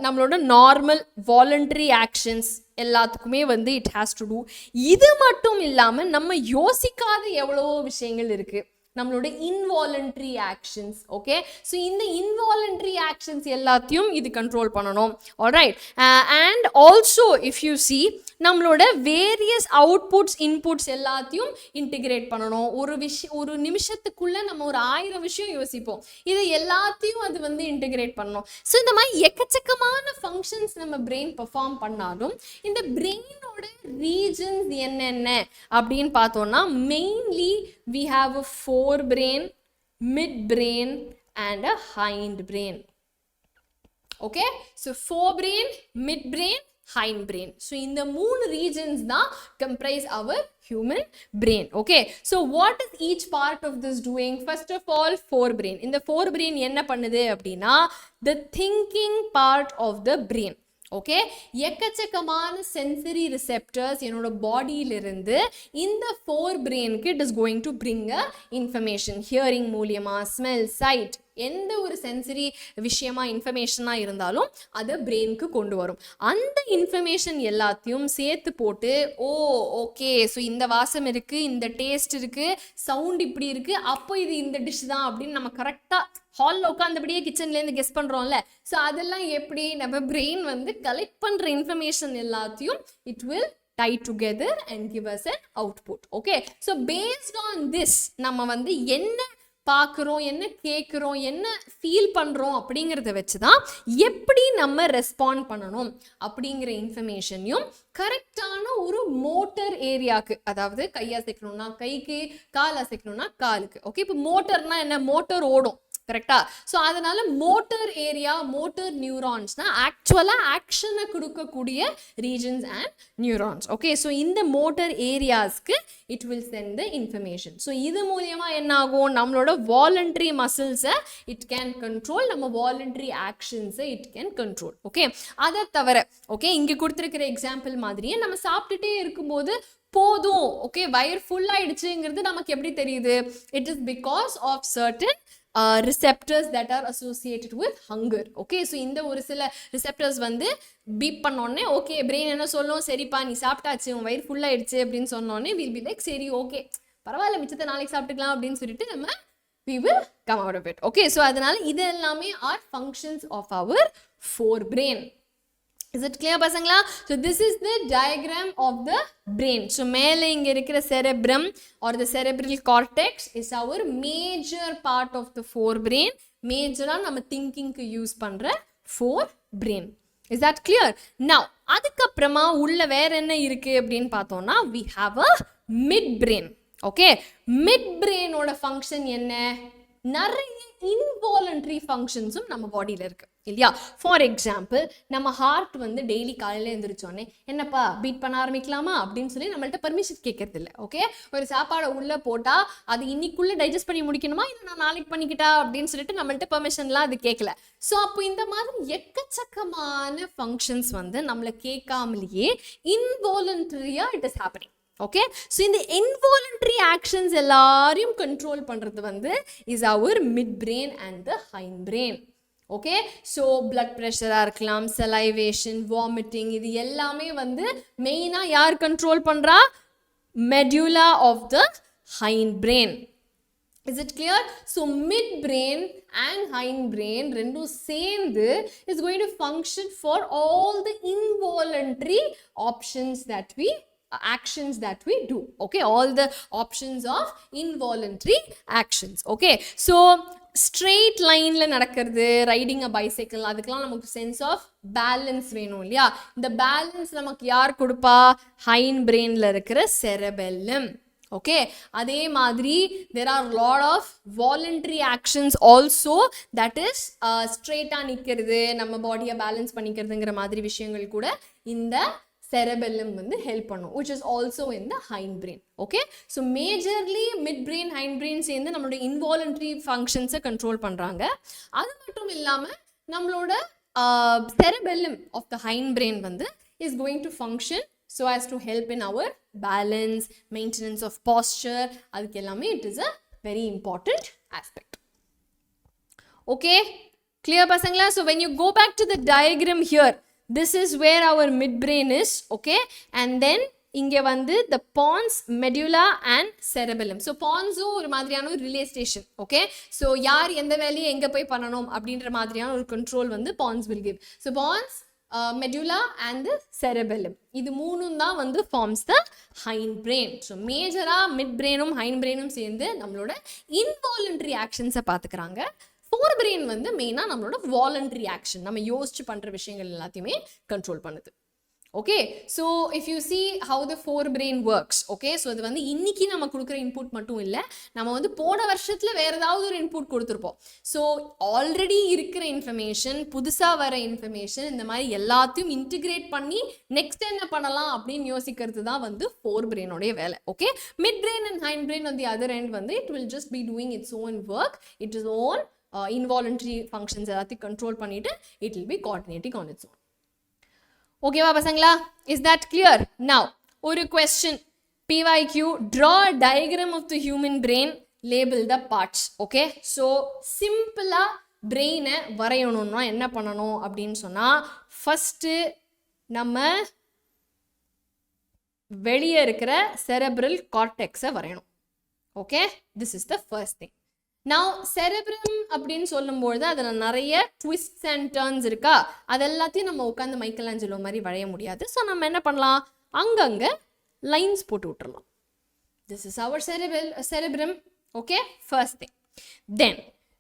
நம்மளோட நார்மல் வாலண்டரி ஆக்ஷன்ஸ் எல்லாத்துக்குமே வந்து இட் ஹேஸ் டு டூ. இது மட்டும் இல்லாமல் நம்ம யோசிக்காத எவ்வளவோ விஷயங்கள் இருக்குது, நம்மளோட இன்வாலண்டரி ஆக்ஷன்ஸ். ஓகே, ஸோ இந்த இன்வாலண்டரி ஆக்ஷன்ஸ் எல்லாத்தையும் இது கண்ட்ரோல் பண்ணணும். Alright, and also if you C நம்மளோட வேரியஸ் அவுட்புட்ஸ் இன்புட்ஸ் எல்லாத்தையும் இன்டிகிரேட் பண்ணணும். ஒரு நிமிஷத்துக்குள்ளே நம்ம ஒரு 1000 விஷயம் யோசிப்போம், இது எல்லாத்தையும் அது வந்து இன்டிகிரேட் பண்ணணும். ஸோ இந்த மாதிரி எக்கச்சக்கமான ஃபங்க்ஷன்ஸ் நம்ம பிரெயின் பெர்ஃபார்ம் பண்ணாலும் இந்த பிரெயினோட ரீஜன்ஸ் என்னென்ன அப்படின்னு பார்த்தோம்னா, mainly we have a forebrain, midbrain and a hindbrain. Okay, so forebrain, midbrain, hindbrain. So in the moon regions da comprise our human brain. Okay, so what is each part of this doing? First of all, forebrain. In the forebrain enna pannudhu appadina, the thinking part of the brain. Okay, எக்கச்சக்கமான sensory receptors என்னோட பாடியிலிருந்து இந்த fore பிரெயினுக்கு it is going to bring a information. Hearing மூலியமா, smell, sight, எந்த ஒரு sensory விஷயமா இன்ஃபர்மேஷனாக இருந்தாலும் அதை பிரெயினுக்கு கொண்டு வரும். அந்த இன்ஃபர்மேஷன் எல்லாத்தையும் சேர்த்து போட்டு, ஓகே ஸோ இந்த வாசம் இருக்குது, இந்த டேஸ்ட் இருக்குது, சவுண்ட் இப்படி இருக்குது, அப்போ இது இந்த டிஷ் தான் அப்படின்னு நம்ம கரெக்டாக ஹாலில் உட்காந்தபடியே கிச்சன்லேருந்து கெஸ் பண்ணுறோம்ல. ஸோ அதெல்லாம் எப்படி நம்ம பிரெயின் வந்து கலெக்ட் பண்ணுற இன்ஃபர்மேஷன் எல்லாத்தையும் it will tie together and give us an output. Okay, so based on this நம்ம வந்து என்ன பார்க்குறோம், என்ன கேட்குறோம், என்ன ஃபீல் பண்ணுறோம் அப்படிங்கிறத வச்சு தான் எப்படி நம்ம ரெஸ்பாண்ட் பண்ணணும் அப்படிங்கிற இன்ஃபர்மேஷனையும் கரெக்டான ஒரு மோட்டர் ஏரியாவுக்கு, அதாவது கை அசைக்கணும்னா கைக்கு, கால் அசைக்கணும்னா காலுக்கு. ஓகே, இப்போ மோட்டர்னா என்ன? மோட்டர் ஓடும் கரெக்டா. ஸோ அதனால மோட்டர் ஏரியா, மோட்டர் நியூரான்ஸ்னா ஆக்சுவலாக ஆக்ஷனை கொடுக்கக்கூடிய regions and neurons. Okay, so இந்த மோட்டர் ஏரியாஸ்க்கு it will send the information. So இது மூலயமா என்ன ஆகும்? நம்மளோட வாலண்டரி மசில்ஸை இட் கேன் கண்ட்ரோல், நம்ம வாலண்டரி ஆக்ஷன்ஸை இட் கேன் கண்ட்ரோல். ஓகே, அதை தவிர ஓகே இங்கே கொடுத்துருக்கிற எக்ஸாம்பிள் மாதிரியே நம்ம சாப்பிட்டுட்டே இருக்கும்போது போதும், ஓகே வயிறு ஃபுல் ஆயிடுச்சுங்கிறது நமக்கு எப்படி தெரியுது? It is because of certain receptors that are associated with hunger. Okay, so இந்த ஒரு சில receptors வந்து பீப் பண்ணோடனே ஓகே பிரெயின் என்ன சொல்லும்? சரிப்பா நீ சாப்பிட்டாச்சு, உன் வயிறு ஃபுல் ஆயிடுச்சு அப்படின்னு சொன்னோடனே வில் பி லைக் சரி ஓகே பரவாயில்ல மிச்சத்தை நாளைக்கு சாப்பிட்டுக்கலாம் அப்படின்னு சொல்லிட்டு நம்ம we will come out of it. Okay, so அதனால இது எல்லாமே are functions of our forebrain. Is it clear பசங்களா? So this is the diagram of the brain. So மேலே இங்க இருக்கிற cerebrum or the cerebral cortex is our major part of the forebrain. மேஜரா நம்ம திங்கிங்க்கு use பண்ற forebrain. Is that clear? Now அதுக்கப்புறமா உள்ள வேற என்ன இருக்கு அப்படின்னு பார்த்தோம்னா we have a midbrain. Okay, midbrain ஓட ஃபங்க்ஷன் என்ன? நிறைய இன்வாலண்டரி ஃபங்க்ஷன்ஸும் நம்ம பாடியில் இருக்கு இல்லையா? ஃபார் எக்ஸாம்பிள் நம்ம ஹார்ட் வந்து டெய்லி காலையில் எழுந்திரிச்சோடனே என்னப்பா பீட் பண்ண ஆரம்பிக்கலாமா அப்படின்னு சொல்லி நம்மள்ட்ட பர்மிஷன் கேட்கறது இல்லை. ஓகே, ஒரு சாப்பாடை உள்ளே போட்டால் அது இன்னைக்குள்ளே டைஜஸ்ட் பண்ணி முடிக்கணுமா, இல்லை நான் நாளைக்கு பண்ணிக்கிட்டா அப்படின்னு சொல்லிட்டு நம்மள்ட்ட பர்மிஷன்லாம் அது கேட்கல. ஸோ அப்போ இந்த மாதிரி எக்கச்சக்கமான ஃபங்க்ஷன்ஸ் வந்து நம்மளை கேட்காமலேயே இன்வாலண்டரியாக it is happening. Okay, so இந்த இன்வாலண்டரி ஆக்ஷன்ஸ் எல்லாரையும் கண்ட்ரோல் பண்ணுறது வந்து is our mid brain and the hind brain. Okay, so blood ப்ரெஷராக இருக்கலாம், சலைவேஷன், வாமிட்டிங், இது எல்லாமே வந்து மெயினாக யார் கண்ட்ரோல் பண்ணுறா? Medulla of the hind brain. Is it clear? So midbrain and hindbrain ரெண்டும் சேர்ந்து is going to function for all the involuntary options that we actions that we do. Okay, all the options of involuntary actions. Okay, so straight line la nadakkiradhu, riding a bicycle, adukala namakku sense of balance venum illaya. The balance namakku yaar kudupa? Hindbrain la irukkira cerebellum. Okay, அதே மாதிரி there are a lot of voluntary actions also, that is straight நிக்கிறது, நம்ம பாடியை balance பண்ணிக்கிறதுங்கிற மாதிரி விஷயங்கள் கூட இந்த cerebellum வந்து ஹெல்ப் பண்ணும், which is also in the hindbrain. Okay, so majorly midbrain hindbrain சேர்ந்து நம்மளோட involuntary functions கண்ட்ரோல் பண்றாங்க. அது மட்டும் இல்லாம நம்மளோட cerebellum of the hindbrain வந்து is going to function so as to help in our balance, maintenance of posture, adukellame it is a very important aspect. Okay, clear pasangla? So when you go back to the diagram here, this is where our midbrain is. Okay, and then inge vandu the pons, medulla and cerebellum. So pons ஒரு மாதிரியான ஒரு relay station. Okay, so யார் எந்த வேலையை எங்க போய் பண்ணணும் அப்படின்ற மாதிரியான ஒரு control வந்து pons will give. So pons, medulla and the cerebellum, இது மூணும் தான் வந்து forms the hindbrain. So major midbrainum hindbrainum சேர்ந்து நம்மளோட involuntary actions பாத்துக்கறாங்க. forebrain வந்து மெயினா நம்மளோட voluntary action, நம்ம யோசிச்சு பண்ற விஷயங்கள் எல்லாத்தையுமே கண்ட்ரோல் பண்ணுது. Okay, so if you see how the forebrain works, okay, so இது வந்து இன்னைக்கு நம்ம கொடுக்குற இன்புட் மட்டும் இல்லை, நம்ம வந்து போன வருஷத்துல வேற ஏதாவது ஒரு இன்புட் கொடுத்துருப்போம். ஸோ ஆல்ரெடி இருக்கிற இன்ஃபர்மேஷன், புதுசாக வர இன்ஃபர்மேஷன், இந்த மாதிரி எல்லாத்தையும் இன்டிகிரேட் பண்ணி நெக்ஸ்ட் என்ன பண்ணலாம் அப்படின்னு யோசிக்கிறது தான் வந்து forebrainோடைய வேலை. Okay, midbrain and hindbrain on the other end வந்து it will just be doing its own work, it is own involuntary functions எல்லாத்தையும் கண்ட்ரோல் பண்ணிட்டு it will be coordinating on its own. Okay, pasangla, is that clear? Now, ஒரு question, PYQ, draw a diagram of the human brain, label the parts. Okay, so simple brain வரையணும்னா என்ன பண்ணணும் அப்படின்னு சொன்னா, first நம்ம வெளியே இருக்கிற cerebral cortex வரையணும். Okay, this is the first thing. Now cerebrum அப்படின்னு சொல்லும்போது அதில் நிறைய twists and turns இருக்கா, அதெல்லாத்தையும் நம்ம உட்காந்து மைக்கேலாஞ்சலோ மாதிரி வரைய முடியாது. ஸோ நம்ம என்ன பண்ணலாம், அங்கங்கே லைன்ஸ் போட்டு விட்டுறலாம். This is our cerebrum. Okay, first thing. Then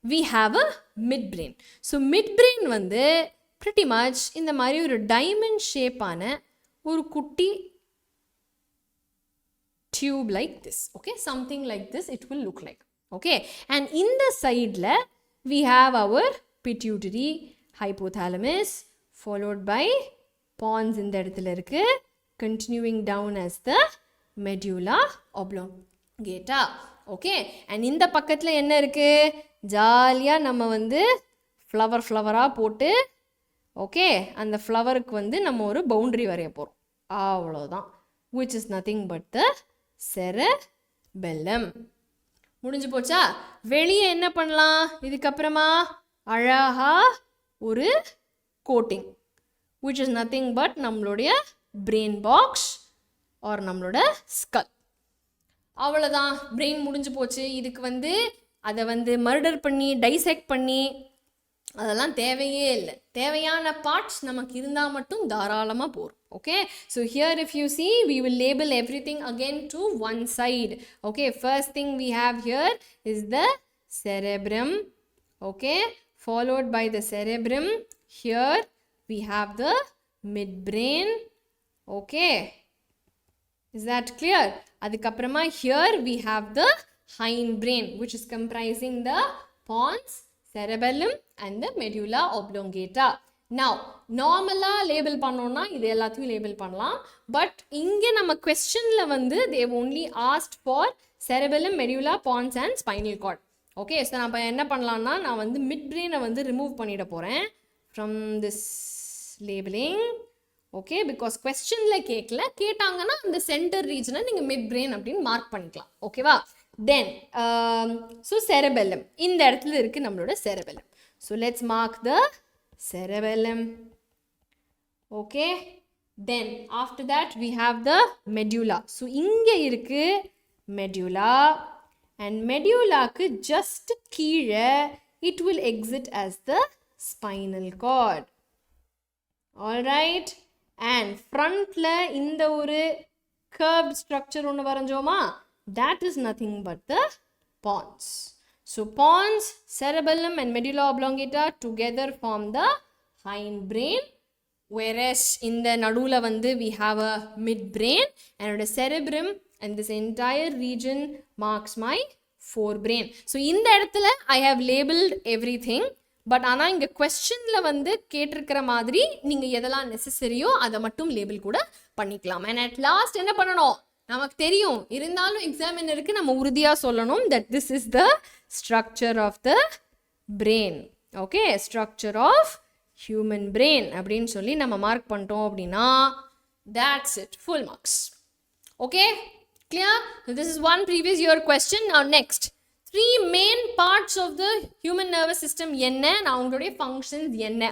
we have a midbrain. So midbrain வந்து pretty much இந்த மாதிரி ஒரு டைமண்ட் ஷேப்பான ஒரு குட்டி tube like this. Okay, something like this it will look like. Okay, and in the side we have our pituitary, hypothalamus, followed by pons in the இடத்துல இருக்கு, continuing down as the medulla oblongata. Okay, and இந்த பக்கத்துல என்ன இருக்கு, ஜாலியா நம்ம வந்து ஃப்ளவரா போட்டு, ஓகே, அந்த ஃப்ளவருக்கு வந்து நம்ம ஒரு பவுண்டரி வரைய போறோம், அவ்வளோதான், which is nothing but the cerebellum. முடிஞ்சு போச்சா? வெளியே என்ன பண்ணலாம், இதுக்கப்புறமா அழகா ஒரு coating, which is nothing but நம்மளுடைய brain box or நம்மளோட skull. அவ்வளோதான், பிரெயின் முடிஞ்சு போச்சு. இதுக்கு வந்து அதை வந்து மர்டர் பண்ணி டைசெக்ட் பண்ணி அதெல்லாம் தேவையே இல்லை. தேவையான பார்ட்ஸ் நமக்கு இருந்தால் மட்டும் தாராளமாக போகும். Okay, so here if you see, we will label everything again to one side. Okay, first thing we have here is the cerebrum. Okay, followed by the cerebrum, here we have the midbrain. Okay, is that clear? Adikaprama, here we have the hindbrain, which is comprising the pons, cerebellum and the medulla oblongata. Now நார்மலா label பண்ணோம்னா இது எல்லாத்தையும் label பண்ணலாம். But இங்கே நம்ம கொஸ்டின்ல வந்து they only asked for cerebellum, medulla, pons and spinal cord. Okay, so நம்ம என்ன பண்ணலாம்னா, நான் வந்து midbrain வந்து ரிமூவ் பண்ணிட போகிறேன் from this labeling. Okay, because கொஸ்டினில் கேட்டாங்கன்னா அந்த சென்டர் ரீஜனை நீங்கள் midbrain அப்படின்னு மார்க் பண்ணிக்கலாம். ஓகேவா? தென் ஸோ cerebellum இந்த இடத்துல இருக்குது நம்மளோட cerebellum. So let's mark the cerebellum. Okay, then after that we have the medulla. So inge irukku medulla, and medulla ku just keela it will exit as the spinal cord. All right, and front la inda oru curved structure ஒன்று வரைஞ்சோமா, that is nothing but the pons. So pons, cerebellum and medulla oblongata together form the hindbrain, whereas in the nadula வந்து we have a midbrain, and the cerebrum and this entire region marks my forebrain. So இந்த இடத்துல I have labeled everything. But ஆனால் இங்கே கொஸ்டினில் வந்து கேட்டிருக்கிற மாதிரி நீங்கள் எதெல்லாம் நெசசரியோ அதை மட்டும் லேபிள் கூட பண்ணிக்கலாம். அண்ட் அட் லாஸ்ட் என்ன பண்ணணும், நமக்கு தெரியும் இருந்தாலும் எக்ஸாமினருக்கு நம்ம உறுதியாக சொல்லணும் that this is the structure of the brain. Okay, structure of human brain அப்படின்னு சொல்லி நம்ம மார்க் பண்ணிட்டோம் அப்படின்னா that's it, full marks. Okay, clear? So this is one previous year question. Now next, 3 main parts of the human nervous system என்ன, நான் உங்களுடைய functions என்ன.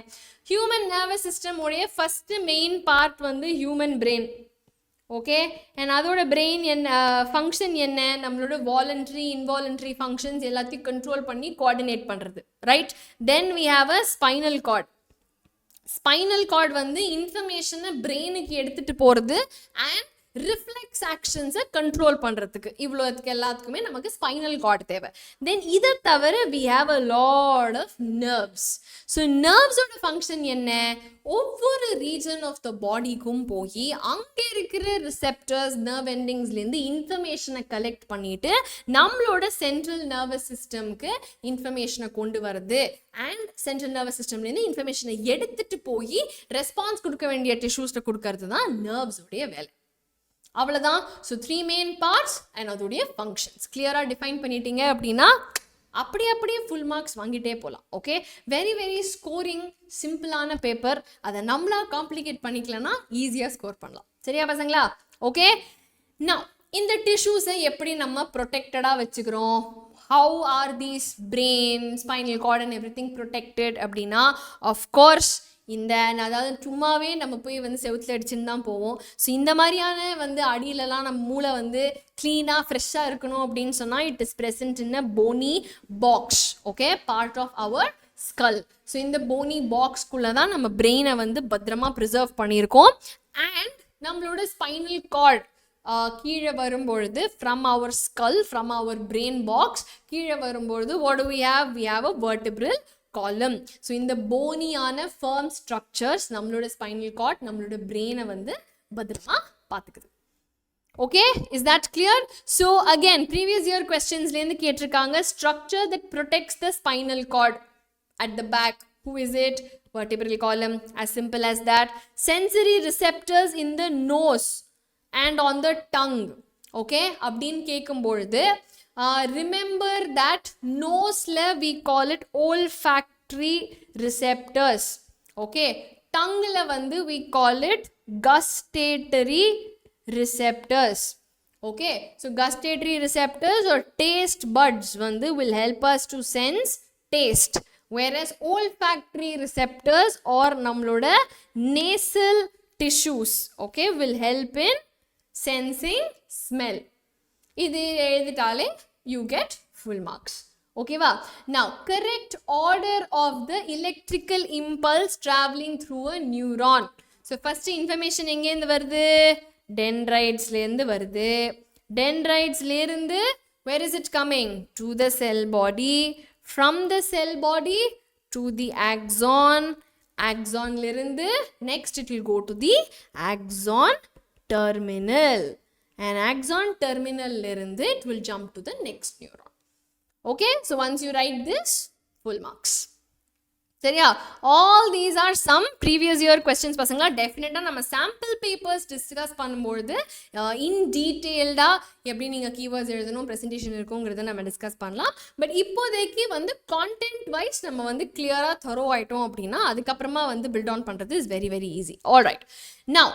Human nervous system உடைய first main part வந்து human brain. Okay, and அதோட brain என்ன function என்ன, நம்மளோட voluntary involuntary functions எல்லாத்தையும் control பண்ணி coordinate பண்ணுறது, right? Then we have a spinal cord. Spinal cord வந்து information-ஐ brain-க்கு எடுத்துட்டு போகிறது and reflex actions-ஐ control பண்ணுறதுக்கு, இவ்வளோத்துக்கு எல்லாத்துக்குமே நமக்கு spinal cord தேவை. Then இதை தவிர we have a lot of nerves. So nerves-ஓட function என்ன, ஒவ்வொரு region of the body-க்கும் போய் அங்கே இருக்கிற receptors, nerve endings-லேருந்து information-ஐ collect பண்ணிட்டு நம்மளோட central nervous system-க்கு information-ஐ கொண்டு வருது and central nervous system-லேருந்து information-ஐ எடுத்துட்டு போய் response கொடுக்க வேண்டிய tissues-ல கொடுக்கறது தான் nerves-உடைய வேலை. அவ்வளோதான். ஸோ 3 main parts அண்ட் அதோடைய ஃபங்க்ஷன்ஸ் கிளியராக டிஃபைன் பண்ணிட்டீங்க அப்படின்னா அப்படியே ஃபுல் மார்க்ஸ் வாங்கிட்டே போகலாம். ஓகே, வெரி வெரி ஸ்கோரிங் சிம்பிளான பேப்பர். அதை நம்மளா காம்ப்ளிகேட் பண்ணிக்கலன்னா ஈஸியாக ஸ்கோர் பண்ணலாம். சரியா பசங்களா? ஓகே, நான் இந்த டிஷ்யூஸை எப்படி நம்ம ப்ரொடெக்டடாக வச்சுக்கிறோம், how are these brain, spinal cord and everything protected அப்படின்னா ஆஃப்கோர்ஸ் இந்த அதாவது சும்மாவே நம்ம போய் வந்து செவுத்தில் அடிச்சுன்னு தான் போவோம். ஸோ இந்த மாதிரியான வந்து அடியிலலாம் நம்ம மூளை வந்து க்ளீனாக ஃப்ரெஷ்ஷாக இருக்கணும் அப்படின்னு சொன்னால் it is present in a bony box. Okay, part of our skull. So இந்த போனி பாக்ஸ்குள்ளே தான் நம்ம பிரெயினை வந்து பத்திரமா ப்ரிசர்வ் பண்ணியிருக்கோம். அண்ட் நம்மளோட ஸ்பைனல் கார்ட் கீழே வரும்பொழுது from our skull, from our brain box கீழே வரும்பொழுது what do we have a vertebral column. So இந்த போனியான firm structures நம்மளோட ஸ்பைனல் கார்ட் நம்மளோட பிரெயினை வந்து பத்திரமா பார்த்துக்குது. Okay, is that clear? So again previous year கொஸ்டின்ஸ்லேருந்து கேட்டிருக்காங்க structure that protects the spinal cord at the back. Who is it? Vertebral column, as simple as that. Sensory receptors in the nose and on the tongue. Okay, அப்படின்னு கேட்கும்பொழுது remember that nose-ல we call it olfactory receptors. Okay, tongue-ல வந்து we call it gustatory receptors. Okay, so gustatory receptors or taste buds வந்து will help us to sense taste, whereas olfactory receptors or நம்மளோட nasal tissues, okay, will help in sensing smell. இது எழுதிட்டாலே you get full marks. Okay va? Now correct order of the electrical impulse traveling through a neuron. So first information எங்க இருந்து வருது, dendritesல இருந்து வருது. Dendritesல இருந்து where is it coming? To the cell body. From the cell body to the axon. Axonல இருந்து next it will go to the axon terminal. And axon terminal lerundu it will jump to the next neuron. Okay, so once you write this, full marks. சரியா? All these are some previous year questions பசங்களா. டெஃபினட்டாக நம்ம sample papers discuss பண்ணும்பொழுது இன் டீட்டெயில்டாக எப்படி நீங்கள் keywords எழுதணும், presentation இருக்குங்கிறத நம்ம டிஸ்கஸ் பண்ணலாம். பட் இப்போதைக்கு வந்து கான்டென்ட் வைஸ் நம்ம வந்து கிளியராக தரோ ஆகிட்டோம் அப்படின்னா அதுக்கப்புறமா வந்து பில்ட் ஆன் பண்ணுறது is very very easy. All right, now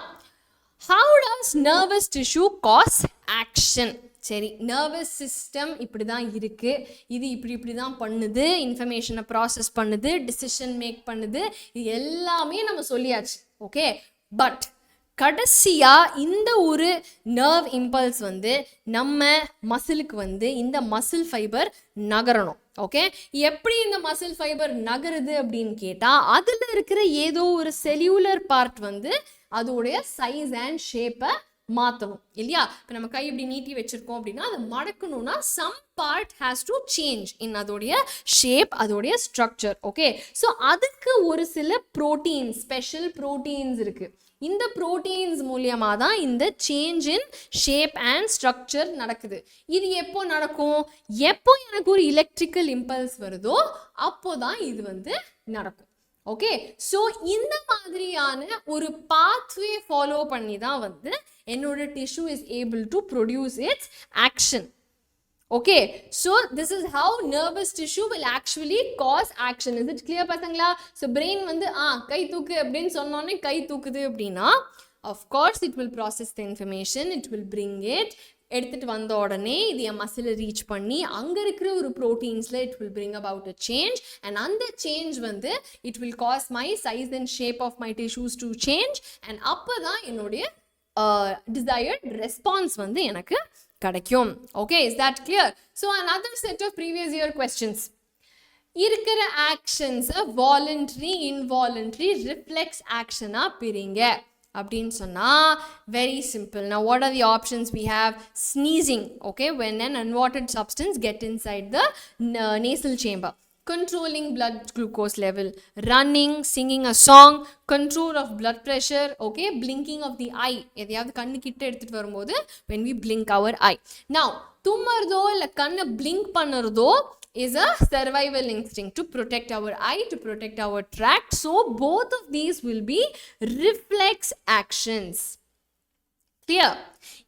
how does nervous tissue cause action? சரி, நர்வஸ் சிஸ்டம் இப்படி தான் இருக்குது, இது இப்படி தான் பண்ணுது, இன்ஃபர்மேஷனை ப்ராசஸ் பண்ணுது, டிசிஷன் மேக் பண்ணுது, இது எல்லாமே நம்ம சொல்லியாச்சு. ஓகே, பட் கடைசியாக இந்த ஒரு நர்வ் இம்பல்ஸ் வந்து நம்ம மசிலுக்கு வந்து இந்த மசில் ஃபைபர் நகரணும். ஓகே, எப்படி இந்த மசில் ஃபைபர் நகருது அப்படின்னு கேட்டால் அதில் இருக்கிற ஏதோ ஒரு செல்யூலர் பார்ட் வந்து அதோடைய சைஸ் அண்ட் ஷேப்பை மாற்றணும் இல்லையா? இப்போ நம்ம கை இப்படி நீட்டி வச்சிருக்கோம் அப்படின்னா அதை மடக்கணும்னா some part has to change in அதோடைய ஷேப், அதோடைய ஸ்ட்ரக்சர். ஓகே, ஸோ அதுக்கு ஒரு சில ப்ரோட்டீன்ஸ், ஸ்பெஷல் ப்ரோட்டீன்ஸ் இருக்கு. இந்த ப்ரோட்டீன்ஸ் மூலியமாக தான் இந்த change in shape and structure நடக்குது. இது எப்போ நடக்கும்? எப்போ எனக்கு ஒரு எலக்ட்ரிக்கல் இம்பல்ஸ் வருதோ அப்போ தான் இது வந்து நடக்கும். ஓகே, ஸோ இந்த மாதிரியான ஒரு பாத்வே ஃபாலோ பண்ணி தான் வந்து என்னோட tissue is able to produce it's action. Okay, so this is how nervous tissue will actually cause action. Is it clear பசங்களா? So brain வந்து கை தூக்கு அப்படின்னு சொன்னோன்னே கை தூக்குது அப்படின்னா of course it will process the information, it will bring it, எடுத்துட்டு வந்த உடனே இது என் மசிலை ரீச் பண்ணி அங்கே இருக்கிற ஒரு ப்ரோட்டீன்ஸில் it will bring about a change, and அந்த சேஞ்ச் வந்து it will cause my size and shape of my tissues to change, and அப்போ தான் என்னுடைய desired response வந்து எனக்கு கிடைக்கும். Okay, is that clear? So another set of previous year questions. இருக்கிற actions voluntary, involuntary, reflex action பிரிங்க அப்படின்னு சொன்னா very simple. Now what are the options we have? Sneezing, okay, when an unwanted substance get inside the nasal chamber. Controlling blood glucose level, running, singing a song, control of blood pressure, okay, blinking of the eye. எதையாவது கண்ணு கிட்ட எடுத்துட்டு வரும்போது when we blink our eye. Now தும்மறதோ இல்லை கண்ணை blink பண்ணுறதோ is a survival instinct to protect our eye, to protect our tract. So both of these will be reflex actions. Clear?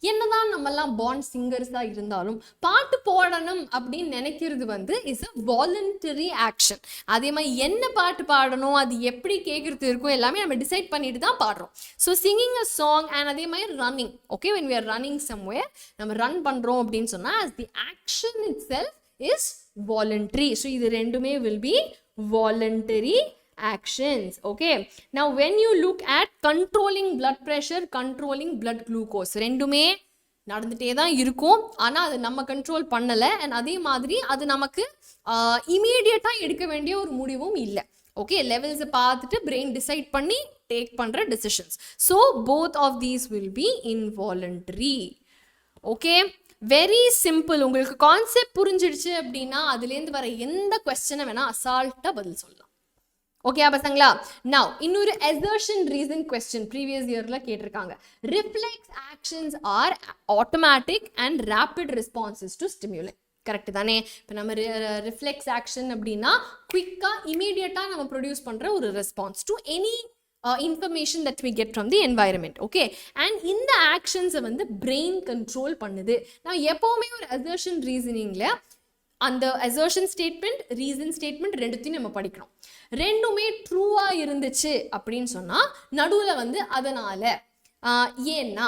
என்னதான் நம்மெல்லாம் பாண்ட் சிங்கர்ஸாக இருந்தாலும் பாட்டு பாடணும் அப்படின்னு நினைக்கிறது வந்து இஸ் அ வாலண்டரி ஆக்ஷன். அதே மாதிரி என்ன பாட்டு பாடணும், அது எப்படி கேட்குறது இருக்கும், எல்லாமே நம்ம டிசைட் பண்ணிட்டு தான் பாடுறோம். So singing a song and அதே மாதிரி running. Okay, when we are running somewhere, நம்ம ரன் பண்ணுறோம் அப்படின்னு சொன்னால் as the action itself is voluntary. So இது ரெண்டுமே will be voluntary actions. Okay, now when you look at controlling blood pressure, controlling blood glucose, ரெண்டுமே நடந்துட்டே தான் இருக்கும், ஆனால் அது நம்ம கண்ட்ரோல் பண்ணலை, அண்ட் அதே மாதிரி அது நமக்கு இமீடியட்டாக எடுக்க வேண்டிய ஒரு முடிவும் இல்லை. ஓகே, லெவல்ஸை பார்த்துட்டு பிரெயின் டிசைட் பண்ணி டேக் பண்ணுற decisions. So both of these will be involuntary. Okay, very simple. உங்களுக்கு கான்செப்ட் புரிஞ்சிடுச்சு அப்படின்னா அதுலேருந்து வர எந்த கொஸ்டினை வேணால் அசால்ட்டாக பதில் சொல்லலாம். ஓகே பசங்களா? நவ் இன்னொரு assertion reason question ப்ரீவியஸ் இயரில் கேட்டிருக்காங்க. Reflex actions are automatic and rapid responses to stimuli. Correct தானே? இப்போ நம்ம ரிஃப்ளெக்ஸ் ஆக்ஷன் அப்படின்னா குவிக்காக இமீடியட்டாக நம்ம ப்ரொடியூஸ் பண்ணுற ஒரு response to any information that we get from the environment. Okay, and இந்த ஆக்ஷன்ஸை வந்து பிரெயின் கண்ட்ரோல் பண்ணுது. நான் எப்போவுமே ஒரு assertion reasoningல அந்த assertion statement, reason statement ரெண்டுத்தையும் நம்ம படிக்கணும். ரெண்டுமே ட்ரூவாக இருந்துச்சு அப்படின்னு சொன்னால் நடுவில் வந்து அதனால் ஏன்னா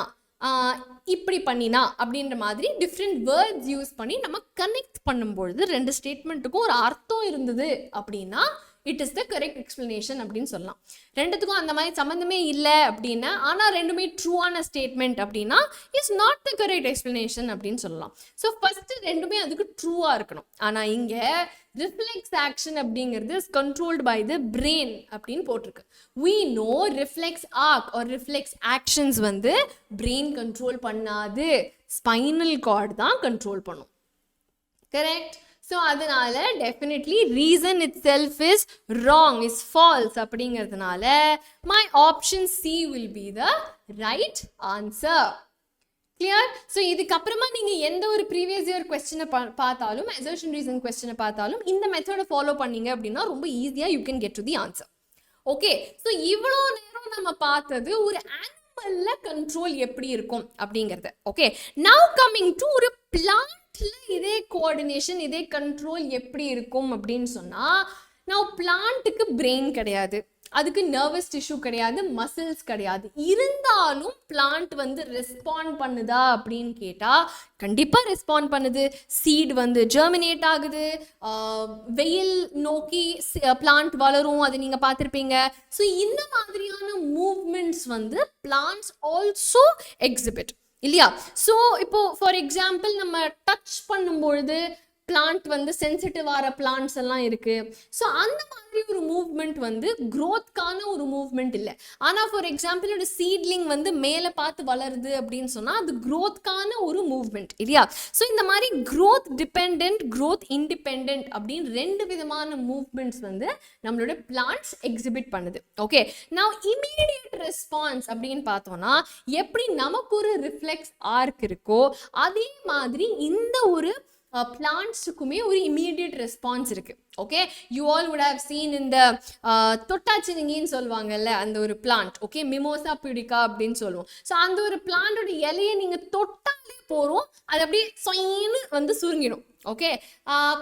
இப்படி பண்ணினா அப்படின்ற மாதிரி டிஃப்ரெண்ட் வேர்ட்ஸ் யூஸ் பண்ணி நம்ம கனெக்ட் பண்ணும்பொழுது ரெண்டு ஸ்டேட்மெண்ட்டுக்கும் ஒரு அர்த்தம் இருந்தது அப்படின்னா it is the correct explanation அப்படின்னு சொல்லலாம். ரெண்டுத்துக்கும் அந்த மாதிரி சம்மந்தமே இல்லை அப்படின்னா ஆனால் ரெண்டுமே ட்ரூவான ஸ்டேட்மெண்ட் அப்படின்னா it's not the correct explanation அப்படின்னு சொல்லலாம். ஸோ ஃபஸ்ட்டு ரெண்டுமே அதுக்கு ட்ரூவாக இருக்கணும். ஆனால் இங்கே ரிஃப்ளெக்ஸ் ஆக்ஷன் அப்படிங்கிறது is controlled by the brain அப்படின்னு போட்டிருக்கு. we know reflex arc or reflex actions வந்து பிரெயின் கண்ட்ரோல் பண்ணாது, ஸ்பைனல் கார்டு தான் கண்ட்ரோல் பண்ணும். கரெக்ட்? ஸோ அதனால definitely reason itself is wrong, is false. அப்படிங்கிறதுனால my option C will be the right answer. Clear? So இதுக்கப்புறமா நீங்கள் எந்த ஒரு ப்ரீவியஸ் இயர் கொஸ்டினை பார்த்தாலும், assertion reason கொஸ்டினை பார்த்தாலும் இந்த மெத்தடை ஃபாலோ பண்ணீங்க அப்படின்னா ரொம்ப ஈஸியாக you can get to the answer. Okay, so இவ்வளோ நேரம் நம்ம பார்த்தது ஒரு ஆனிமல்ல கண்ட்ரோல் எப்படி இருக்கும் அப்படிங்கிறது. ஓகே, நவ் கம்மிங் டு ஒரு பிளான்ட்ல இதே கோஆர்டினேஷன், இதே கண்ட்ரோல் எப்படி இருக்கும் அப்படின்னு சொன்னால், நான் பிளான்ட்டுக்கு பிரெயின் கிடையாது, அதுக்கு நர்வஸ் டிஷ்யூ கிடையாது, மசில்ஸ் கிடையாது. இருந்தாலும் பிளான்ட் வந்து ரெஸ்பாண்ட் பண்ணுதா அப்படின்னு கேட்டால் கண்டிப்பாக ரெஸ்பாண்ட் பண்ணுது. சீட் வந்து ஜெர்மினேட் ஆகுது, வெயில் நோக்கி பிளான்ட் வளரும், அது நீங்கள் பார்த்துருப்பீங்க. ஸோ இந்த மாதிரியான மூவ்மெண்ட்ஸ் வந்து பிளான்ட்ஸ் ஆல்சோ எக்ஸிபிட் இல்லையா? ஸோ இப்போ ஃபார் எக்ஸாம்பிள் நம்ம டச் பண்ணும்பொழுது பிளான்ட் வந்து சென்சிட்டிவ் ஆகிற பிளான்ட்ஸ் எல்லாம் இருக்கு. ஸோ அந்த மாதிரி ஒரு மூவ்மெண்ட் வந்து க்ரோத்கான ஒரு மூவ்மெண்ட் இல்லை. ஆனால் ஃபார் எக்ஸாம்பிள் ஒரு சீட்லிங் வந்து மேலே பார்த்து வளருது அப்படின்னு சொன்னால் அது க்ரோத்கான ஒரு மூவ்மெண்ட் இல்லையா? ஸோ இந்த மாதிரி க்ரோத் டிபெண்ட், க்ரோத் இண்டிபெண்ட் அப்படின்னு ரெண்டு விதமான மூவ்மெண்ட்ஸ் வந்து நம்மளோட பிளான்ட்ஸ் எக்ஸிபிட் பண்ணுது. ஓகே, நான் இமீடியட் ரெஸ்பான்ஸ் அப்படின்னு பார்த்தோம்னா எப்படி நமக்கு ஒரு ரிஃப்ளெக்ஸ் ஆர்க் இருக்கோ அதே மாதிரி இந்த ஒரு பிளான்ட்ஸுக்குமே ஒரு இமீடியட் ரெஸ்பான்ஸ் இருக்கு. Okay, you all would have scene இந்த தொட்டாச்சினிங்கின்னு சொல்லுவாங்கல்ல அந்த ஒரு பிளான்ட். ஓகே, மிமோசா பியூடிகா அப்படின்னு சொல்லுவோம். ஸோ அந்த ஒரு பிளான்டோட இலையை நீங்கள் தொட்டாலே போகிறோம், அது அப்படியே சொயின்னு வந்து சுருங்கிடும். ஓகே,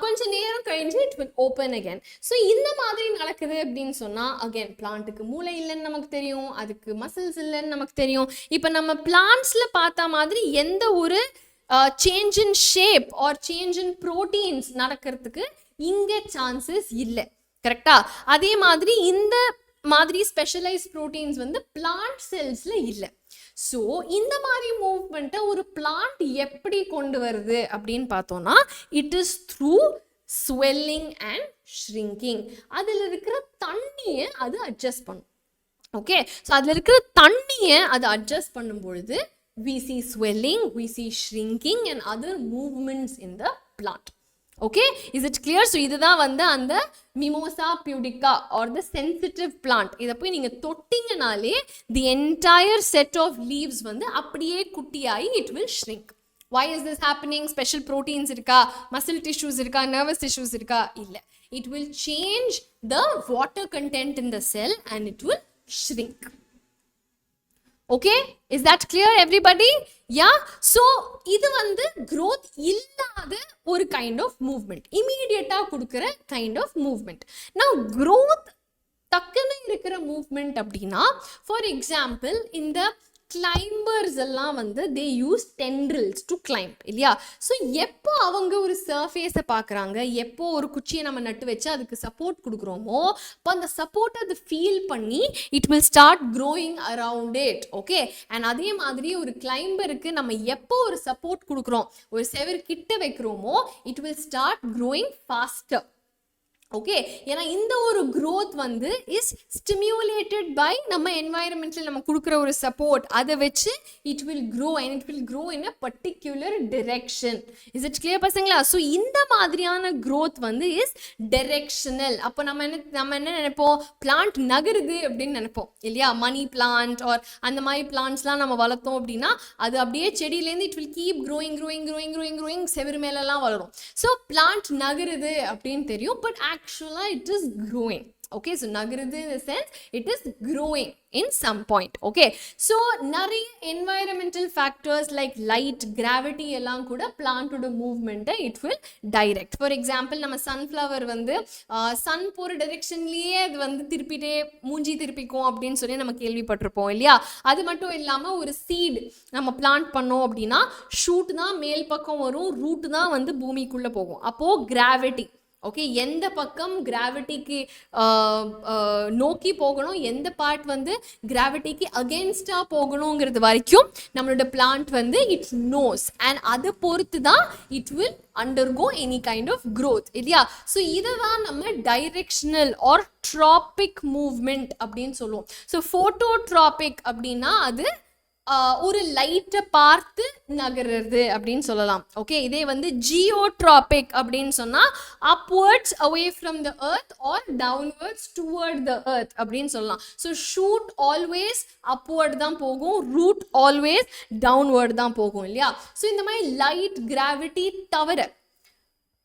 கொஞ்சம் நேரம் கழிஞ்சு it will open again. So இந்த மாதிரி நடக்குது அப்படின்னு சொன்னால் அகேன் பிளான்ட்டுக்கு மூளை இல்லைன்னு நமக்கு தெரியும், அதுக்கு மசில்ஸ் இல்லைன்னு நமக்கு தெரியும். இப்போ நம்ம பிளான்ட்ஸில் பார்த்த மாதிரி எந்த ஒரு change in shape or change in proteins நடக்கிறதுக்கு இங்கே சான்சஸ் இல்லை. கரெக்டா? அதே மாதிரி இந்த மாதிரி ஸ்பெஷலைஸ்ட் ப்ரோட்டீன்ஸ் வந்து பிளான்ட் செல்ஸில் இல்லை. ஸோ இந்த மாதிரி மூவ்மெண்ட்டை ஒரு பிளான்ட் எப்படி கொண்டு வருது அப்படின்னு பார்த்தோம்னா it is through swelling and shrinking. அதில் இருக்கிற தண்ணியை அது அட்ஜஸ்ட் பண்ணும். ஓகே, ஸோ அதில் இருக்கிற தண்ணியை அது அட்ஜஸ்ட் பண்ணும் பொழுது we see swelling, we see shrinking and other movements in the plant. Okay, is it clear? So இதுதான் வந்து அந்த mimosa pudica or the sensitive plant. இதை போய் நீங்க தொட்டிங்கனாலே the entire set of leaves வந்து அப்படியே குட்டியாகி it will shrink. Why is this happening? Special proteins இருக்கா, muscle tissues இருக்கா, nervous tissues இருக்கா? இல்லை. It will change the water content in the cell and it will shrink. Okay, is that clear everybody? Yeah, so இது வந்து growth இல்லாத ஒரு kind of movement, immediate-ஆ கொடுக்கிற kind of movement. Now growth டக்குன்னு இருக்கிற movement அப்படின்னா for example இந்த climbers எல்லாம் வந்து they use tendrils to climb இல்லையா? ஸோ எப்போ அவங்க ஒரு சர்ஃபேஸை பார்க்குறாங்க, எப்போ ஒரு குச்சியை நம்ம நட்டு வச்சு அதுக்கு சப்போர்ட் கொடுக்குறோமோ அப்போ அந்த சப்போர்ட்டை அது ஃபீல் பண்ணி it will start growing around it. Okay, and அதே மாதிரி ஒரு கிளைம்பருக்கு நம்ம எப்போ ஒரு சப்போர்ட் கொடுக்குறோம், ஒரு செவர் கிட்ட வைக்கிறோமோ it will start growing faster. Okay, ஏன்னா இந்த ஒரு growth வந்து இஸ் ஸ்டிமுலேட்டட் பை நம்ம என்வாயரன்மெண்ட்டில் நம்ம கொடுக்குற ஒரு சப்போர்ட், அதை வச்சு it will grow and it will grow in a particular direction. Is it clear பசங்களா? ஸோ இந்த மாதிரியான growth வந்து இஸ் டைரெக்ஷனல். அப்போ நம்ம என்ன நினைப்போம், பிளான்ட் நகருது அப்படின்னு நினைப்போம் இல்லையா? மணி பிளான்ட் ஆர் அந்த மாதிரி பிளான்ட்ஸ்லாம் நம்ம வளர்த்தோம் அப்படின்னா அது அப்படியே செடியிலேருந்து it will keep growing growing growing growing growing செவரு மேலெல்லாம் வளரும். ஸோ பிளான்ட் நகருது அப்படின்னு தெரியும், but actually it is growing. Okay, so nagarudhu in the sense it is growing in some point. Okay, so நிறைய environmental factors like light, gravity எல்லாம் கூட plant ஓட movement it will direct. For example நம்ம sunflower வந்து sun போற directionலயே அது வந்து திருப்பிட்டே மூஞ்சி திருப்பிக்கும் அப்படின்னு சொல்லி நம்ம கேள்விப்பட்டிருப்போம் இல்லையா? அது மட்டும் இல்லாமல் ஒரு seed நம்ம plant பண்ணோம் அப்படின்னா shoot தான் மேல் பக்கம் வரும், root தான் வந்து பூமிக்குள்ளே போகும். அப்போது gravity, ஓகே, எந்த பக்கம் கிராவிட்டிக்கு நோக்கி போகணும், எந்த பார்ட் வந்து கிராவிட்டிக்கு அகெயின்ஸ்டாக போகணுங்கிறது வரைக்கும் நம்மளோட பிளான்ட் வந்து இட்ஸ் நோஸ் அண்ட் அதை பொறுத்து தான் it will undergo any kind of growth இல்லையா? ஸோ இதை தான் நம்ம டைரெக்ஷனல் ஆர் ட்ராபிக் மூவ்மெண்ட் அப்படின்னு சொல்லுவோம். ஸோ ஃபோட்டோட்ராபிக் அப்படின்னா அது ஒரு லைட்டை பார்த்து நகர்றது அப்படின்னு சொல்லலாம். ஓகே, இதே வந்து ஜியோட்ராபிக் அப்படின்னு சொன்னால் upwards away from the earth or downwards toward the earth அப்படின்னு சொல்லலாம். ஸோ ஷூட் ஆல்வேஸ் அப்வர்ட் தான் போகும், ரூட் ஆல்வேஸ் டவுன்வர்ட் தான் போகும் இல்லையா? ஸோ இந்த மாதிரி லைட், கிராவிட்டி தவிர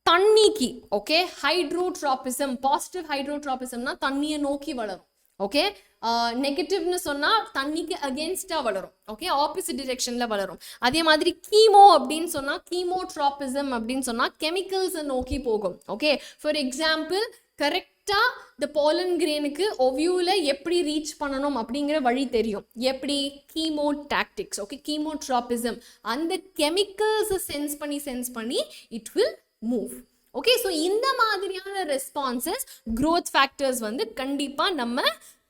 தண்ணிக்கு ஓகே ஹைட்ரோட்ராபிசம், பாசிட்டிவ் ஹைட்ரோட்ராபிசம்னா தண்ணியை நோக்கி வளரும். ஓகே, நெகட்டிவ்னு சொன்னால் தண்ணிக்கு அகேன்ஸ்டாக வளரும். ஓகே, ஆப்போசிட் டிரெக்ஷனில் வளரும். அதே மாதிரி கீமோ அப்படின்னு சொன்னால் கீமோட்ராபிசம் அப்படின்னு சொன்னால் கெமிக்கல்ஸை நோக்கி போகும். ஓகே, ஃபார் எக்ஸாம்பிள் கரெக்டாக இந்த பாலன் கிரெயினுக்கு ஒவ்யூவில் எப்படி ரீச் பண்ணணும் அப்படிங்கிற வழி தெரியும். எப்படி? Chemo tactics. ஓகே, கீமோட்ராபிசம் அந்த கெமிக்கல்ஸை சென்ஸ் பண்ணி it will move. Okay, so இந்த மாதிரியான ரெஸ்பான்சஸ் க்ரோத் ஃபேக்டர்ஸ் வந்து கண்டிப்பாக நம்ம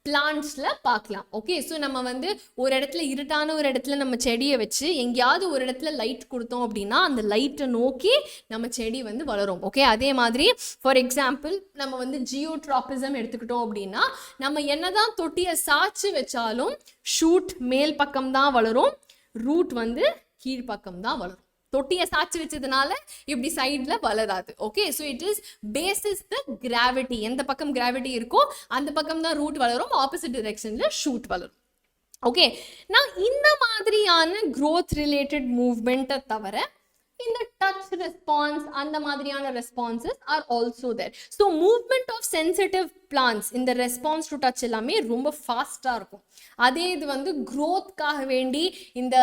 பிளான்ட்ஸ்ல பார்க்கலாம். ஓகே, ஸோ நம்ம வந்து ஒரு இடத்துல இருட்டான ஒரு இடத்துல நம்ம செடியை வச்சு எங்கேயாவது ஒரு இடத்துல லைட் கொடுத்தோம் அப்படின்னா அந்த லைட்டை நோக்கி நம்ம செடி வந்து வளரும். ஓகே, அதே மாதிரி ஃபார் எக்ஸாம்பிள் நம்ம வந்து ஜியோட்ராபிசம் எடுத்துக்கிட்டோம் அப்படின்னா நம்ம என்னதான் தொட்டியை சாய்ச்சி வச்சாலும் ஷூட் மேல் பக்கம் தான் வளரும், ரூட் வந்து கீழ்ப்பக்கம் தான் வளரும். தொட்டியை சாய்ச்சி வச்சதுனால இப்படி சைட்ல வளராது. Okay, so it is basis the gravity. எந்த பக்கம் கிராவிட்டி இருக்கோ அந்த பக்கம் தான் ரூட் வளரும், ஆப்போசிட் டிரெக்ஷன்ல ஷூட் வளரும். ஓகே, நான் இந்த மாதிரியான growth ரிலேட்டட் மூவ்மெண்ட்டை தவிர இந்த டச் ரெஸ்பான்ஸ் அந்த மாதிரியான responses are also there. So movement of sensitive plants இந்த ரெஸ்பான்ஸ் டு டச் எல்லாமே ரொம்ப ஃபாஸ்ட்டாக இருக்கும். அதே இது வந்து க்ரோத்காக வேண்டி இந்த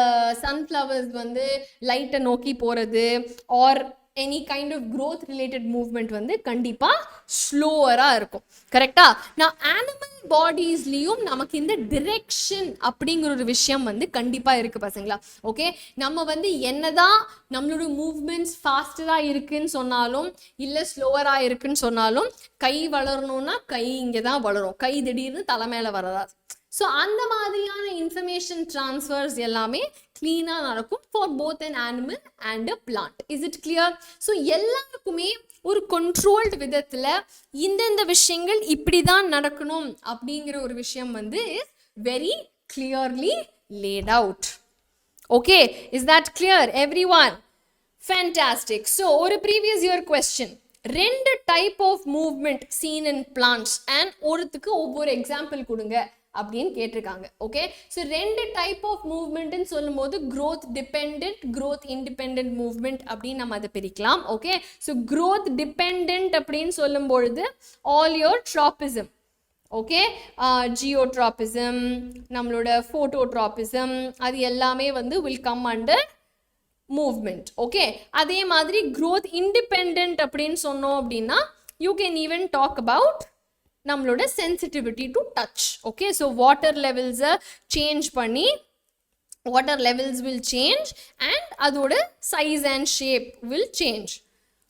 சன்ஃப்ளவர்ஸ் வந்து லைட்டை நோக்கி போகிறது or any kind of growth related movement வந்து கண்டிப்பாக ஸ்லோவராக இருக்கும். கரெக்டா? நான் அனிமல் பாடிஸ்லேயும் நமக்கு இந்த டிரெக்ஷன் அப்படிங்கிற ஒரு விஷயம் வந்து கண்டிப்பாக இருக்குது பசங்களா. ஓகே, நம்ம வந்து என்னதான் நம்மளோட மூவ்மெண்ட்ஸ் ஃபாஸ்டராக இருக்குன்னு சொன்னாலும் இல்லை ஸ்லோவராக இருக்குன்னு சொன்னாலும் கை வளரணும்னா கை இங்கே தான் வளரும், கை திடீர்னு தலை மேலே வராது. ஸோ அந்த மாதிரியான இன்ஃபர்மேஷன் ட்ரான்ஸ்ஃபர்ஸ் எல்லாமே க்ளீனாக நடக்கும் for both an animal and a plant. Is it clear? So எல்லாருக்குமே ஒரு கண்ட்ரோல்டு விதத்தில் இந்தந்த விஷயங்கள் இப்படி தான் நடக்கணும் அப்படிங்கிற ஒரு விஷயம் வந்து is very clearly laid out. Okay, is that clear every one? Fantastic. So ஒரு previous year question, 2 type of movement seen in plants and ஒருத்துக்கு ஒவ்வொரு எக்ஸாம்பிள் கொடுங்க அப்படின்னு கேட்டிருக்காங்க. ஓகே, ஸோ 2 டைப் ஆஃப் மூவ்மெண்ட்னு சொல்லும் போது growth dependent, growth independent movement அப்படின்னு நம்ம அதை பிரிக்கலாம். ஓகே, ஸோ growth dependent அப்படின்னு சொல்லும் பொழுது all your tropism, okay, geotropism, நம்மளோட ஃபோட்டோட்ராபிசம், அது எல்லாமே வந்து will come under movement. Okay, அதே மாதிரி growth independent அப்படின்னு சொன்னோம் அப்படின்னா you can even talk about நம்மளோட sensitivity to touch. Okay, so water லெவல்ஸை சேஞ்ச் பண்ணி water levels will change and அதோட size and shape will change.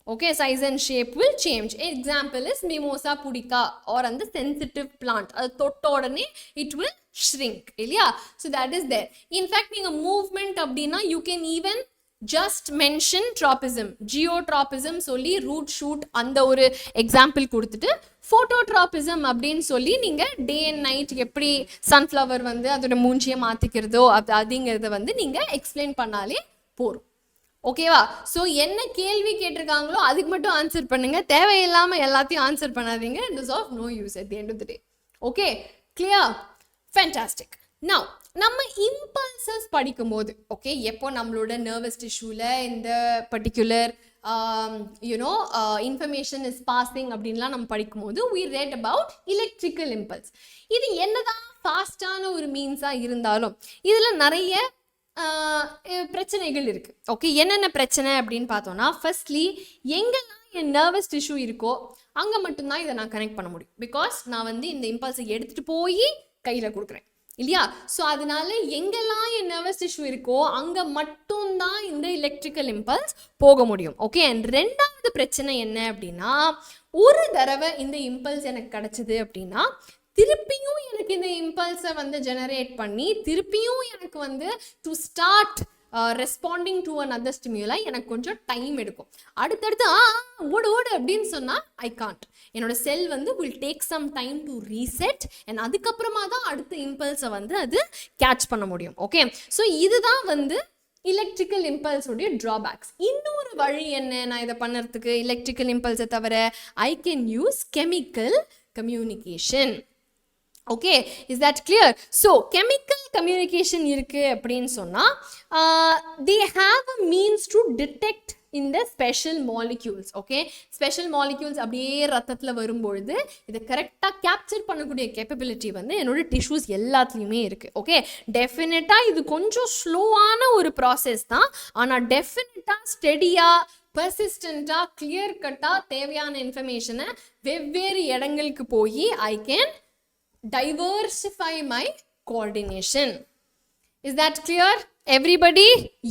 Okay, size and shape will change. Example is mimosa pudica or அந்த sensitive plant, அது தொட்ட உடனே it will shrink இல்லையா? So that is there. In fact நீங்கள் movement அப்படின்னா you can even just mention tropism, geotropism சொல்லி root shoot அந்த ஒரு எக்ஸாம்பிள் கொடுத்துட்டு ஃபோட்டோட்ராபிசம் அப்படின்னு சொல்லி நீங்கள் டே அண்ட் நைட் எப்படி சன்ஃப்ளவர் வந்து அதோட மூஞ்சியை மாற்றிக்கிறதோ அப்படிங்கிறத வந்து நீங்கள் எக்ஸ்பிளைன் பண்ணாலே போதும். ஓகேவா? ஸோ என்ன கேள்வி கேட்டிருக்காங்களோ அதுக்கு மட்டும் ஆன்சர் பண்ணுங்க, தேவையில்லாமல் எல்லாத்தையும் ஆன்சர் பண்ணாதீங்க. It is of no use at the end of the day. Okay, clear? Fantastic. Now நம்ம இம்பல்சஸ் படிக்கும்போது ஓகே, எப்போ நம்மளோட நர்வஸ் டிஷ்யூவில் இந்த particular you know information is passing அப்படின்லாம் நம்ம படிக்கும்போது we read about electrical impulse. இது என்னதான் ஃபாஸ்டான ஒரு மீன்ஸாக இருந்தாலும் இதில் நிறைய பிரச்சனைகள் இருக்குது. ஓகே, என்னென்ன பிரச்சனை அப்படின்னு பார்த்தோன்னா, ஃபர்ஸ்ட்லி எங்கெல்லாம் என் நர்வஸ் டிஷ்யூ இருக்கோ அங்கே மட்டும்தான் இதை நான் கனெக்ட் பண்ண முடியும். பிகாஸ் நான் வந்து இந்த இம்பல்ஸை எடுத்துகிட்டு போய் கையில் கொடுக்குறேன் இல்லையா? ஸோ அதனால எங்கெல்லாம் என் நர்வஸ் டிஷ்யூ இருக்கோ அங்கே மட்டும்தான் இந்த எலக்ட்ரிக்கல் இம்பல்ஸ் போக முடியும். ஓகே, அண்ட் 2வது பிரச்சனை என்ன அப்படின்னா, ஒரு தடவை இந்த இம்பல்ஸ் எனக்கு கிடச்சிது அப்படின்னா திருப்பியும் எனக்கு இந்த இம்பல்ஸை வந்து ஜெனரேட் பண்ணி திருப்பியும் எனக்கு வந்து to start responding to another stimuli எனக்கு கொஞ்சம் டைம் எடுக்கும். அடுத்தடுத்து ஓடு ஓடு அப்படின்னு சொன்னால் ஐ காண்ட். என்னோட செல் வந்து will take some time to reset and அதுக்கப்புறமா தான் அடுத்த இம்பல்ஸை வந்து அது கேட்ச் பண்ண முடியும். ஓகே, ஸோ இதுதான் வந்து எலக்ட்ரிக்கல் இம்பல்ஸோடைய ட்ராபேக்ஸ். இன்னொரு வழி என்ன நான் இதை பண்ணுறதுக்கு எலக்ட்ரிக்கல் இம்பல்ஸை தவிர, I can use chemical communication. Okay, is that clear? So chemical communication இருக்குது அப்படின்னு சொன்னால் they have a means to detect இந்த special molecules. Okay, special molecules அப்படியே ரத்தத்தில் வரும்பொழுது இதை கரெக்டாக கேப்சர் பண்ணக்கூடிய கேப்பபிலிட்டி வந்து என்னோட டிஷ்யூஸ் எல்லாத்துலேயுமே இருக்குது. ஓகே, டெஃபினட்டாக இது கொஞ்சம் ஸ்லோவான ஒரு ப்ராசஸ் தான், ஆனால் டெஃபினட்டாக ஸ்டெடியாக பர்சிஸ்டண்ட்டாக கிளியர் கட்டாக தேவையான இன்ஃபர்மேஷனை வெவ்வேறு இடங்களுக்கு போய் I can diversify my coordination. Is that clear everybody?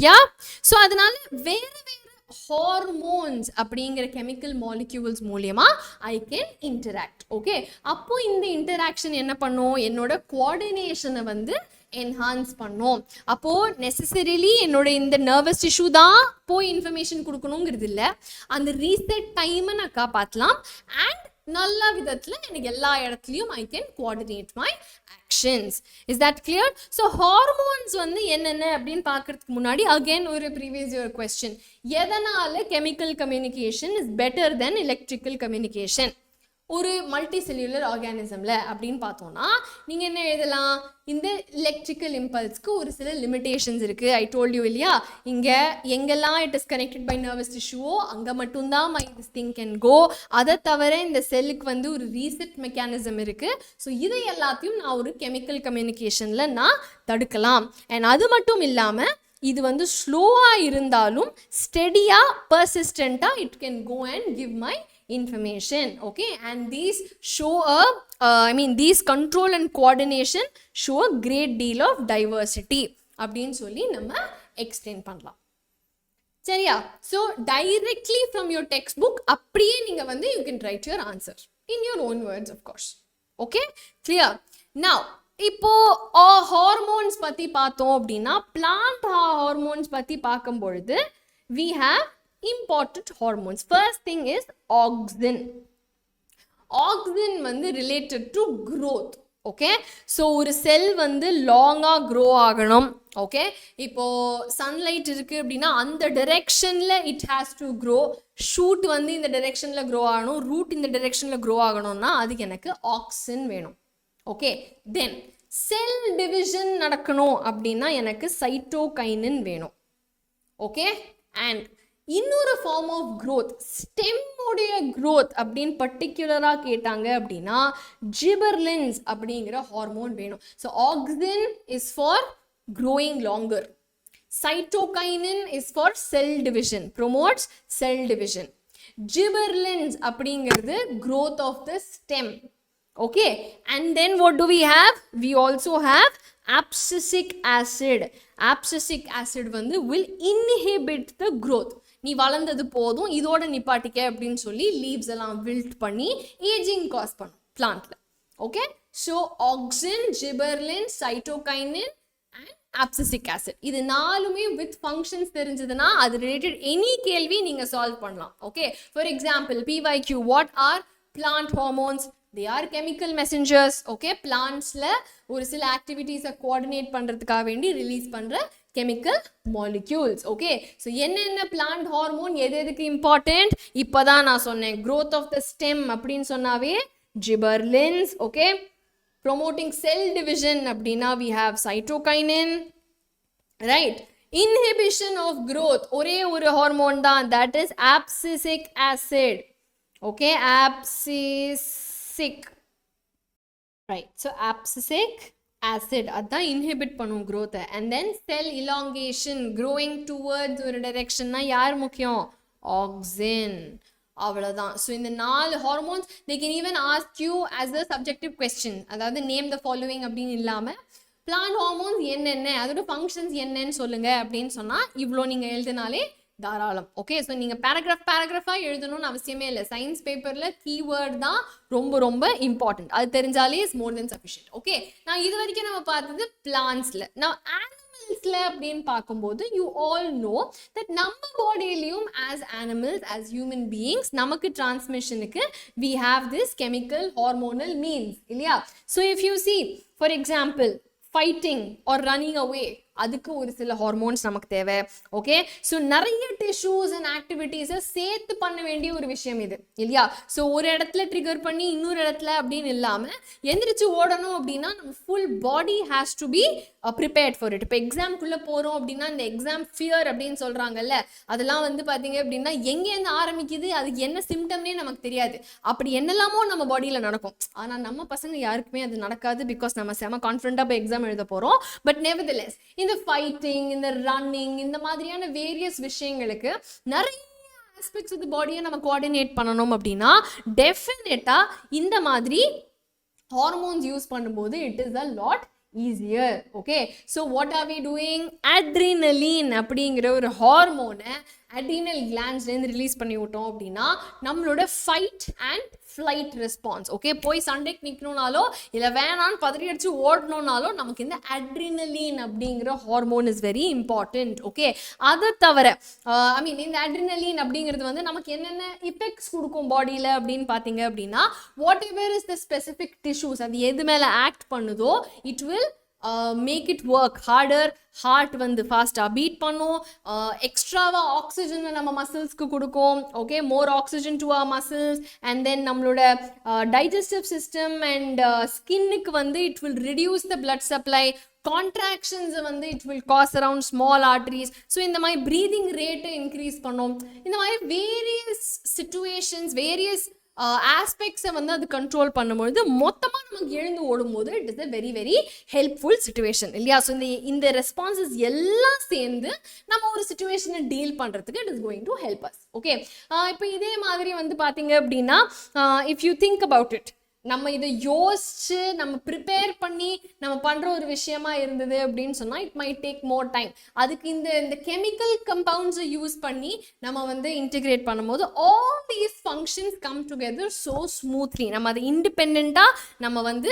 Yeah, so அதனால வேற வேற ஹார்மோன்ஸ் அப்படிங்கிற கெமிக்கல் மாலிக்யூல்ஸ் மூலியமா ஐ கேன் இன்டராக்ட். ஓகே, அப்போ இந்த இன்டராக்ஷன் என்ன பண்ணும், என்னோட கோஆர்டினேஷனை வந்து என்ஹான்ஸ் பண்ணும். அப்போ நெசசரிலி என்னோட இந்த நர்வஸ் டிஷ்யூ தான் போய் இன்ஃபர்மேஷன் கொடுக்கணுங்கிறது இல்லை, அந்த ரீசெட் டைமை நான் காப்பாற்றலாம். அண்ட் நல்ல விதத்தில் எனக்கு எல்லா இடத்துலையும் I can coordinate my actions. Is that clear? So hormones வந்து என்னென்ன அப்படின்னு பார்க்கறதுக்கு முன்னாடி அகெயின் ஒரு ப்ரீவியஸ் இயர் கொஸ்டின், எதனால chemical communication is better then electrical communication ஒரு மல்டி செல்லுலர் ஆர்கானிசமில் அப்படின்னு பார்த்தோன்னா நீங்கள் என்ன எழுதலாம், இந்த எலக்ட்ரிக்கல் இம்பல்ஸ்க்கு ஒரு சில லிமிடேஷன்ஸ் இருக்குது. ஐ டோல்ட் யூ இல்லையா, இங்கே எங்கெல்லாம் it is connected by nervous டிஷ்யூவோ அங்கே மட்டும்தான் my this thing can go. அதை தவிர இந்த செல்லுக்கு வந்து ஒரு ரீசெட் மெக்கானிசம் இருக்குது. ஸோ இதை எல்லாத்தையும் நான் ஒரு கெமிக்கல் கம்யூனிகேஷனில் நான் தடுக்கலாம். அண்ட் அது மட்டும் இல்லாமல் இது வந்து ஸ்லோவாக இருந்தாலும் ஸ்டெடியாக பர்சிஸ்டண்ட்டாக it can go and give my information. Okay, and these show these control and coordination show a great deal of diversity அப்படின்னு சொல்லி நம்ம எக்ஸ்பிளைன் பண்ணலாம். சரியா? So directly from your textbook அப்படியே நீங்கள் வந்து you can write your answer in your own words of course. Okay, clear? Now இப்போ hormones பற்றி பார்த்தோம் அப்படின்னா பிளான்ட் ஹார்மோன்ஸ் பற்றி பார்க்கும் பொழுது we have important hormones. First thing is auxin. Auxin வந்து related to growth. Okay, so ஒரு செல் வந்து லாங்காக க்ரோ ஆகணும். ஓகே, இப்போ சன்லைட் இருக்குது அப்படின்னா அந்த டைரெக்ஷனில் it has to grow. Shoot வந்து இந்த டைரெக்ஷனில் க்ரோ ஆகணும், ரூட் இந்த டைரெக்ஷனில் க்ரோ ஆகணும்னா அதுக்கு எனக்கு ஆக்சின் வேணும். ஓகே, தென் செல் டிவிஷன் நடக்கணும் அப்படின்னா எனக்கு சைட்டோகைனின் வேணும். ஓகே, அண்ட் இன்னொரு ஃபார்ம் ஆஃப் க்ரோத், ஸ்டெம்முடைய க்ரோத் அப்படின்னு பர்டிகுலராக கேட்டாங்க அப்படின்னா ஜிபர்லின்ஸ் அப்படிங்கிற ஹார்மோன் வேணும். So auxin is for growing longer, cytokinin is for cell division, promotes cell division. Gibberellins அப்படிங்கிறது growth of the stem. Okay, and then what do we have? We also have abscisic acid. Abscisic acid வந்து will inhibit the growth. நீ வளர்ந்தது போதும் இதோட நிப்பாட்டிக்க அப்படின்னு சொல்லி leaves எல்லாம் wilt பண்ணி ஏஜிங் காஸ் பண்ணும் பிளான்ட்ல. Okay, so auxin, gibberellin, cytokinin and abscisic acid இது நாலுமே வித் ஃபங்க்ஷன்ஸ் தெரிஞ்சதுன்னா அது ரிலேட்டட் எனி கேள்வி நீங்க சால்வ் பண்ணலாம். Okay, for example PYQ, what are plant hormones? They are chemical messengers. Okay, plants-ல ஒரு சில activities-அ coordinate பண்றதுக்காக வேண்டி ரிலீஸ் பண்ற chemical molecules. Okay, so என்னென்ன plant hormone எதுக்கு important? இப்பதான் நான் சொன்னேன், growth of the stem அப்படின்னு சொன்னாவே gibberellins. Okay, promoting cell division அப்படின்னா we have cytokinin. Right, inhibition of growth ஒரே ஒரு ஹார்மோன் தான், that is abscisic acid. Okay, abscisic, right? So abscisic acid அதான் inhibit பண்ணும் growth. And then cell elongation, growing towards ஒரு direction னா யார் முக்கியம்? Auxin. அவ்வளவுதான். So இந்த நாலு hormones they can even ask you as a subjective question, அதாவது name the following அப்படின்னு இல்லாம பிளான்ட் ஹார்மோன்ஸ் என்னென்ன அதோட ஃபங்க்ஷன்ஸ் என்னன்னு சொல்லுங்க அப்படின்னு சொன்னா இவ்வளோ நீங்க எழுதினாலே தாராளம். ஓகே, ஸோ நீங்கள் பேராகிராஃபாக எழுதணும்னு அவசியமே இல்லை. சயின்ஸ் பேப்பரில் கீவேர்ட் தான் ரொம்ப ரொம்ப இம்பார்ட்டன்ட். அது தெரிஞ்சாலே is more than sufficient. Okay, நான் இது வரைக்கும் நம்ம பார்த்தது பிளான்ட்ஸில். நான் அனிமல்ஸில் அப்படின்னு பார்க்கும்போது யூ ஆல் நோ தட் நம்ம பாடியிலையும் as animals, as human beings நமக்கு டிரான்ஸ்மிஷனுக்கு we have this chemical hormonal means இல்லையா? So if you see for example fighting or running away அதுக்கு ஒரு சில ஹார்மோன்ஸ் நமக்கு தேவை. ஓகே, ஸோ நிறைய டிஷ்யூஸ் அண்ட் ஆக்டிவிட்டீஸை சேர்த்து பண்ண வேண்டிய ஒரு விஷயம் இது இல்லையா? ஸோ ஒரு இடத்துல ட்ரிகர் பண்ணி இன்னொரு இடத்துல அப்படின்னு இல்லாமல் எந்திரிச்சு ஓடணும் அப்படின்னா நம்ம full body has to be prepared for it. இப்போ எக்ஸாம்குள்ளே போகிறோம் அப்படின்னா இந்த எக்ஸாம் ஃபியர் அப்படின்னு சொல்கிறாங்கல்ல, அதெல்லாம் வந்து பார்த்தீங்க அப்படின்னா எங்கேருந்து ஆரம்பிக்குது, அதுக்கு என்ன சிம்டம்னே நமக்கு தெரியாது. அப்படி என்னெல்லாமோ நம்ம பாடியில் நடக்கும். ஆனால் நம்ம பசங்க யாருக்குமே அது நடக்காது, பிகாஸ் நம்ம செம கான்ஃபிடென்ட்டாக இப்போ எக்ஸாம் எழுத போகிறோம். பட் நெவர்தலெஸ் இந்த ஃபைட்டிங், இந்த ரன்னிங், இந்த மாதிரியான வேரியஸ் விஷயங்களுக்கு நிறைய ஆஸ்பெக்ட்ஸ் ஆஃப் தி பாடியை நம்ம கோஆர்டினேட் பண்ணணும் அப்படின்னா டெஃபினட்டாக இந்த மாதிரி ஹார்மோன்ஸ் யூஸ் பண்ணும்போது it is a lot easier. Okay, so what are we doing? Adrenaline அப்படிங்கிற ஒரு ஹார்மோனை adrenal glandsலேருந்து ரிலீஸ் பண்ணி விட்டோம் அப்படின்னா நம்மளோட fight and flight response okay போய் சண்டைக்கு நிற்கணும்னாலோ இல்லை வேணான்னு பதறி அடிச்சு ஓடணும்னாலோ நமக்கு இந்த அட்ரினலின் அப்படிங்கிற hormone is very important okay அதை தவிர ஐ மீன் இந்த அட்ரினலின் அப்படிங்கிறது வந்து நமக்கு என்னென்ன இஃபெக்ட்ஸ் கொடுக்கும் பாடியில் அப்படின்னு பார்த்தீங்க அப்படின்னா whatever is the specific tissues அது எது மேலே ஆக்ட் பண்ணுதோ it will make it work harder heart வந்து ஃபாஸ்ட்டாக பீட் பண்ணும் எக்ஸ்ட்ராவாக ஆக்சிஜனை நம்ம மசில்ஸ்க்கு கொடுக்கும் okay more oxygen to our muscles and then நம்மளோட டைஜஸ்டிவ் சிஸ்டம் அண்ட் ஸ்கின்னுக்கு வந்து it will reduce the blood supply கான்ட்ராக்ஷன்ஸை வந்து it will cause around small arteries so இந்த மாதிரி ப்ரீதிங் ரேட்டை இன்க்ரீஸ் பண்ணும் இந்த மாதிரி வேரியஸ் சிச்சுவேஷன்ஸ் வேரியஸ் ஆஸ்பெக்ட்ஸை வந்து அது கண்ட்ரோல் பண்ணும்பொழுது மொத்தமாக நமக்கு எழுந்து ஓடும்போது it is a very very helpful situation இல்லையா ஸோ இந்த ரெஸ்பான்சஸ் எல்லாம் சேர்ந்து நம்ம ஒரு சுச்சுவேஷனை டீல் பண்ணுறதுக்கு it is going to help us okay இப்போ இதே மாதிரி வந்து பார்த்தீங்க அப்படின்னா if you think about it நம்ம இதை யோசிச்சு நம்ம ப்ரிப்பேர் பண்ணி நம்ம பண்ணுற ஒரு விஷயமா இருந்தது அப்படின்னு சொன்னால் it might take more time அதுக்கு இந்த கெமிக்கல் கம்பவுண்ட்ஸை யூஸ் பண்ணி நம்ம வந்து இன்டிகிரேட் பண்ணும்போது all these functions come together so smoothly நம்ம அதை இண்டிபெண்ட்டாக நம்ம வந்து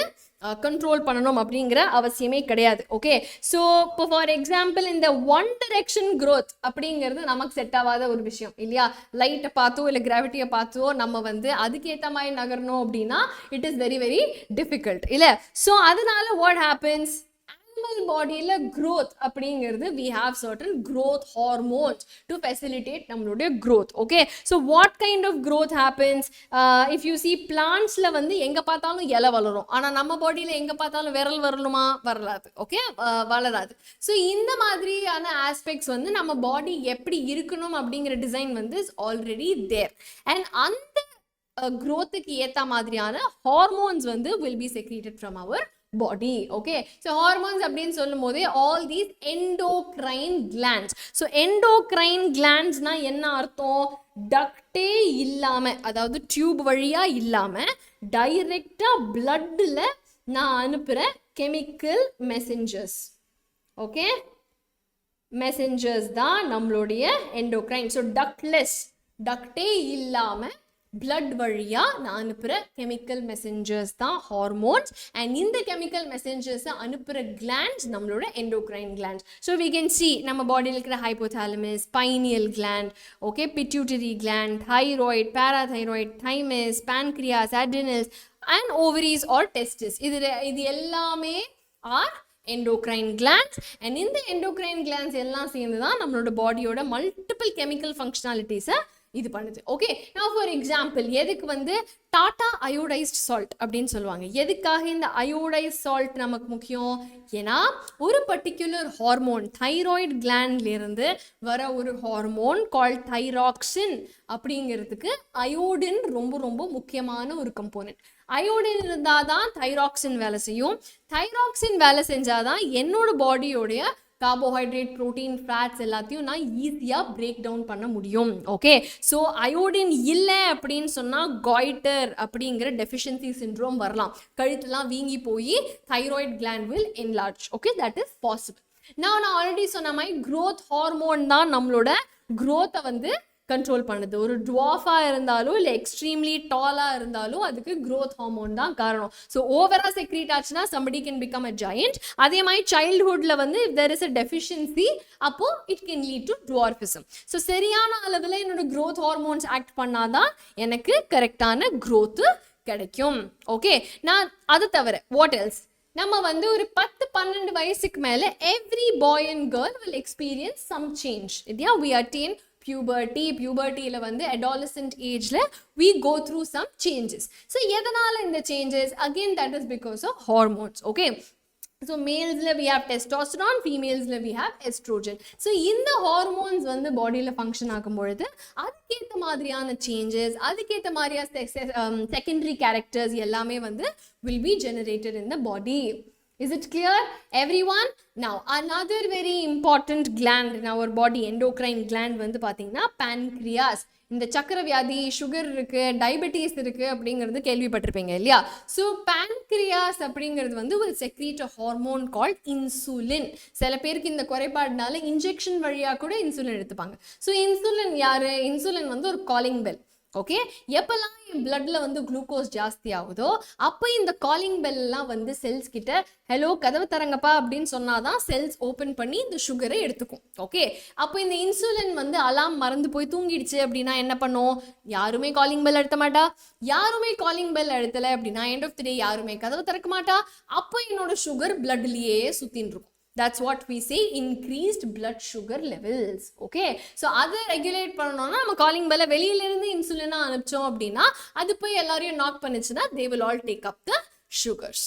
கண்ட்ரோல் பண்ணணும் அப்படிங்கிற அவசியமே கிடையாது ஓகே ஸோ இப்போ ஃபார் எக்ஸாம்பிள் இந்த ஒன் டைரெக்ஷன் க்ரோத் அப்படிங்கிறது நமக்கு செட் ஆகாத ஒரு விஷயம் இல்லையா லைட்டை பார்த்தோ இல்லை கிராவிட்டியை பார்த்தோ நம்ம வந்து அதுக்கேற்ற மாதிரி நகரணும் அப்படின்னா it is very very difficult இல்லை ஸோ அதனால வாட் ஹேப்பன்ஸ் animal bodyல growth அப்படிங்கிறது we have certain growth hormones to facilitate நம்மளுடைய growth okay so what kind of growth happens if you see plantsல வந்து எங்க பார்த்தாலும் இலை வளரும் ஆனா நம்ம பாடியில எங்க பார்த்தாலும் விரல் வரணுமா வரலாது ஓகே வளராது ஸோ இந்த மாதிரியான ஆஸ்பெக்ட்ஸ் வந்து நம்ம பாடி எப்படி இருக்கணும் அப்படிங்கிற டிசைன் வந்து இஸ் ஆல்ரெடி தேர் அண்ட் அந்த growthக்கு ஏத்த மாதிரியான ஹார்மோன்ஸ் வந்து will be secreted from our body okay so hormones அப்படினு சொல்லும்போது all these endocrine glands so endocrine glands னா என்ன அர்த்தம் டக்டே இல்லாம அதாவது டியூப் வழியா இல்லாம டைரக்டா bloodல நான் அனுப்புற chemical messengers okay messengers தான் நம்மளுடைய endocrine so ductless டக்டே இல்லாம blood வழியா நான் அனுப்புற chemical messengers தான் hormones and இந்த chemical messengers அனுப்புற glands நம்மளோட endocrine glands so we can see நம்ம பாடியில் இருக்கிற hypothalamus pineal gland okay pituitary gland thyroid parathyroid thymus pancreas adrenals and ovaries or testes இது எல்லாமே are endocrine glands and இந்த endocrine glands எல்லாம் சேர்ந்து தான் நம்மளோட பாடியோட multiple chemical functionalities இது பண்ணுது ஓகே now for example எதுக்கு வந்து டாடா அயோடைஸ்ட் சால்ட் அப்படின்னு சொல்லுவாங்க எதுக்காக இந்த அயோடைஸ்ட் சால்ட் நமக்கு முக்கியம் ஏன்னா ஒரு பர்டிகுலர் ஹார்மோன் தைராய்டு கிளாண்ட்லேருந்து வர ஒரு ஹார்மோன் கால் தைராக்சின் அப்படிங்கிறதுக்கு அயோடின் ரொம்ப ரொம்ப முக்கியமான ஒரு கம்போனன்ட் அயோடின் இருந்தால் தான் தைராக்சின் வேலை செய்யும் தைராக்சின் வேலை செஞ்சாதான் என்னோட பாடியோடைய கார்போஹைட்ரேட் ப்ரோட்டீன் ஃபேட்ஸ் எல்லாத்தையும் நான் ஈஸியாக பிரேக் டவுன் பண்ண முடியும் ஓகே ஸோ அயோடின் இல்லை அப்படின்னு சொன்னால் காய்டர் அப்படிங்கிற டெஃபிஷியன்சி சிண்ட்ரோம் வரலாம் கழுத்தெல்லாம் வீங்கி போய் thyroid gland will enlarge okay that is possible நான் ஆல்ரெடி சொன்ன மாதிரி க்ரோத் ஹார்மோன் தான் நம்மளோட க்ரோத்தை வந்து கண்ட்ரோல் பண்ணுது ஒரு டுவாஃபாக இருந்தாலும் இல்லை எக்ஸ்ட்ரீம்லி டாலாக இருந்தாலும் அதுக்கு க்ரோத் ஹார்மோன் தான் காரணம் ஸோ ஓவராக செக்ரீட் ஆச்சுன்னா somebody can become a giant அதே மாதிரி சைல்ட்ஹுட்டில் வந்து if there is a deficiency அப்போ it can lead to dwarfism so சரியான அளவில் என்னோட க்ரோத் ஹார்மோன்ஸ் ஆக்ட் பண்ணாதான் எனக்கு கரெக்டான க்ரோத்து கிடைக்கும் ஓகே நான் அது தவிர வாட் எல்ஸ் நம்ம வந்து ஒரு 10-12 வயசுக்கு மேலே every boy and girl will experience some change இல்லையா we attain pubertyல வந்து adolescent ageல we go through some changes so எதனால இந்த changes again that is because of hormones okay so males we have testosterone females we have estrogen so இந்த hormones வந்து பாடியில function ஆகும் பொழுது அதுக்கேற்ற மாதிரியான changes அதுக்கேற்ற மாதிரியான secondary characters எல்லாமே வந்து will be generated in the body Is it clear, everyone? Now, another very important gland in our body, endocrine gland வந்து பாத்தீங்கன்னா pancreas. இந்த சக்கர வியாதி, சுகர் இருக்கு, டயபெட்டிஸ் இருக்கு அப்படிங்கிறது கேள்விப்பட்டிருப்பீங்க இல்லையா? ஸோ pancreas அப்படிங்கிறது வந்து will secrete a hormone called insulin. சில பேருக்கு இந்த குறைபாடுனால இன்ஜெக்ஷன் வழியா கூட இன்சுலின் எடுத்துப்பாங்க. ஸோ இன்சுலின் யாரு? இன்சுலின் வந்து ஒரு காலிங் பெல். ஓகே, எப்பெல்லாம் என் பிளட்ல வந்து குளுக்கோஸ் ஜாஸ்தி ஆகுதோ அப்போ இந்த காலிங் பெல்லாம் வந்து செல்ஸ் கிட்ட ஹலோ கதவு தரங்கப்பா அப்படின்னு சொன்னாதான் செல்ஸ் ஓப்பன் பண்ணி இந்த சுகரை எடுத்துக்கும். ஓகே, அப்போ இந்த இன்சுலின் வந்து அலாம் மறந்து போய் தூங்கிடுச்சு அப்படின்னா என்ன பண்ணும்? யாருமே காலிங் பெல் அழுத்த மாட்டா. யாருமே காலிங் பெல் அழுத்தலை அப்படின்னா எண்ட் ஆஃப் தி டே யாருமே கதவு திறக்க மாட்டா. அப்போ என்னோட சுகர் பிளட்லயே சுத்தின்னு இருக்கும். That's what we say, increased blood sugar levels. Okay, so அதை ரெகுலேட் பண்ணணும்னா நம்ம காலிங் பெல்ல வெளியில இருந்து இன்சுலினா அனுப்பிச்சோம் அப்படின்னா அது போய் எல்லாரையும் நாக் பண்ணுச்சுன்னா they will all take up the sugars.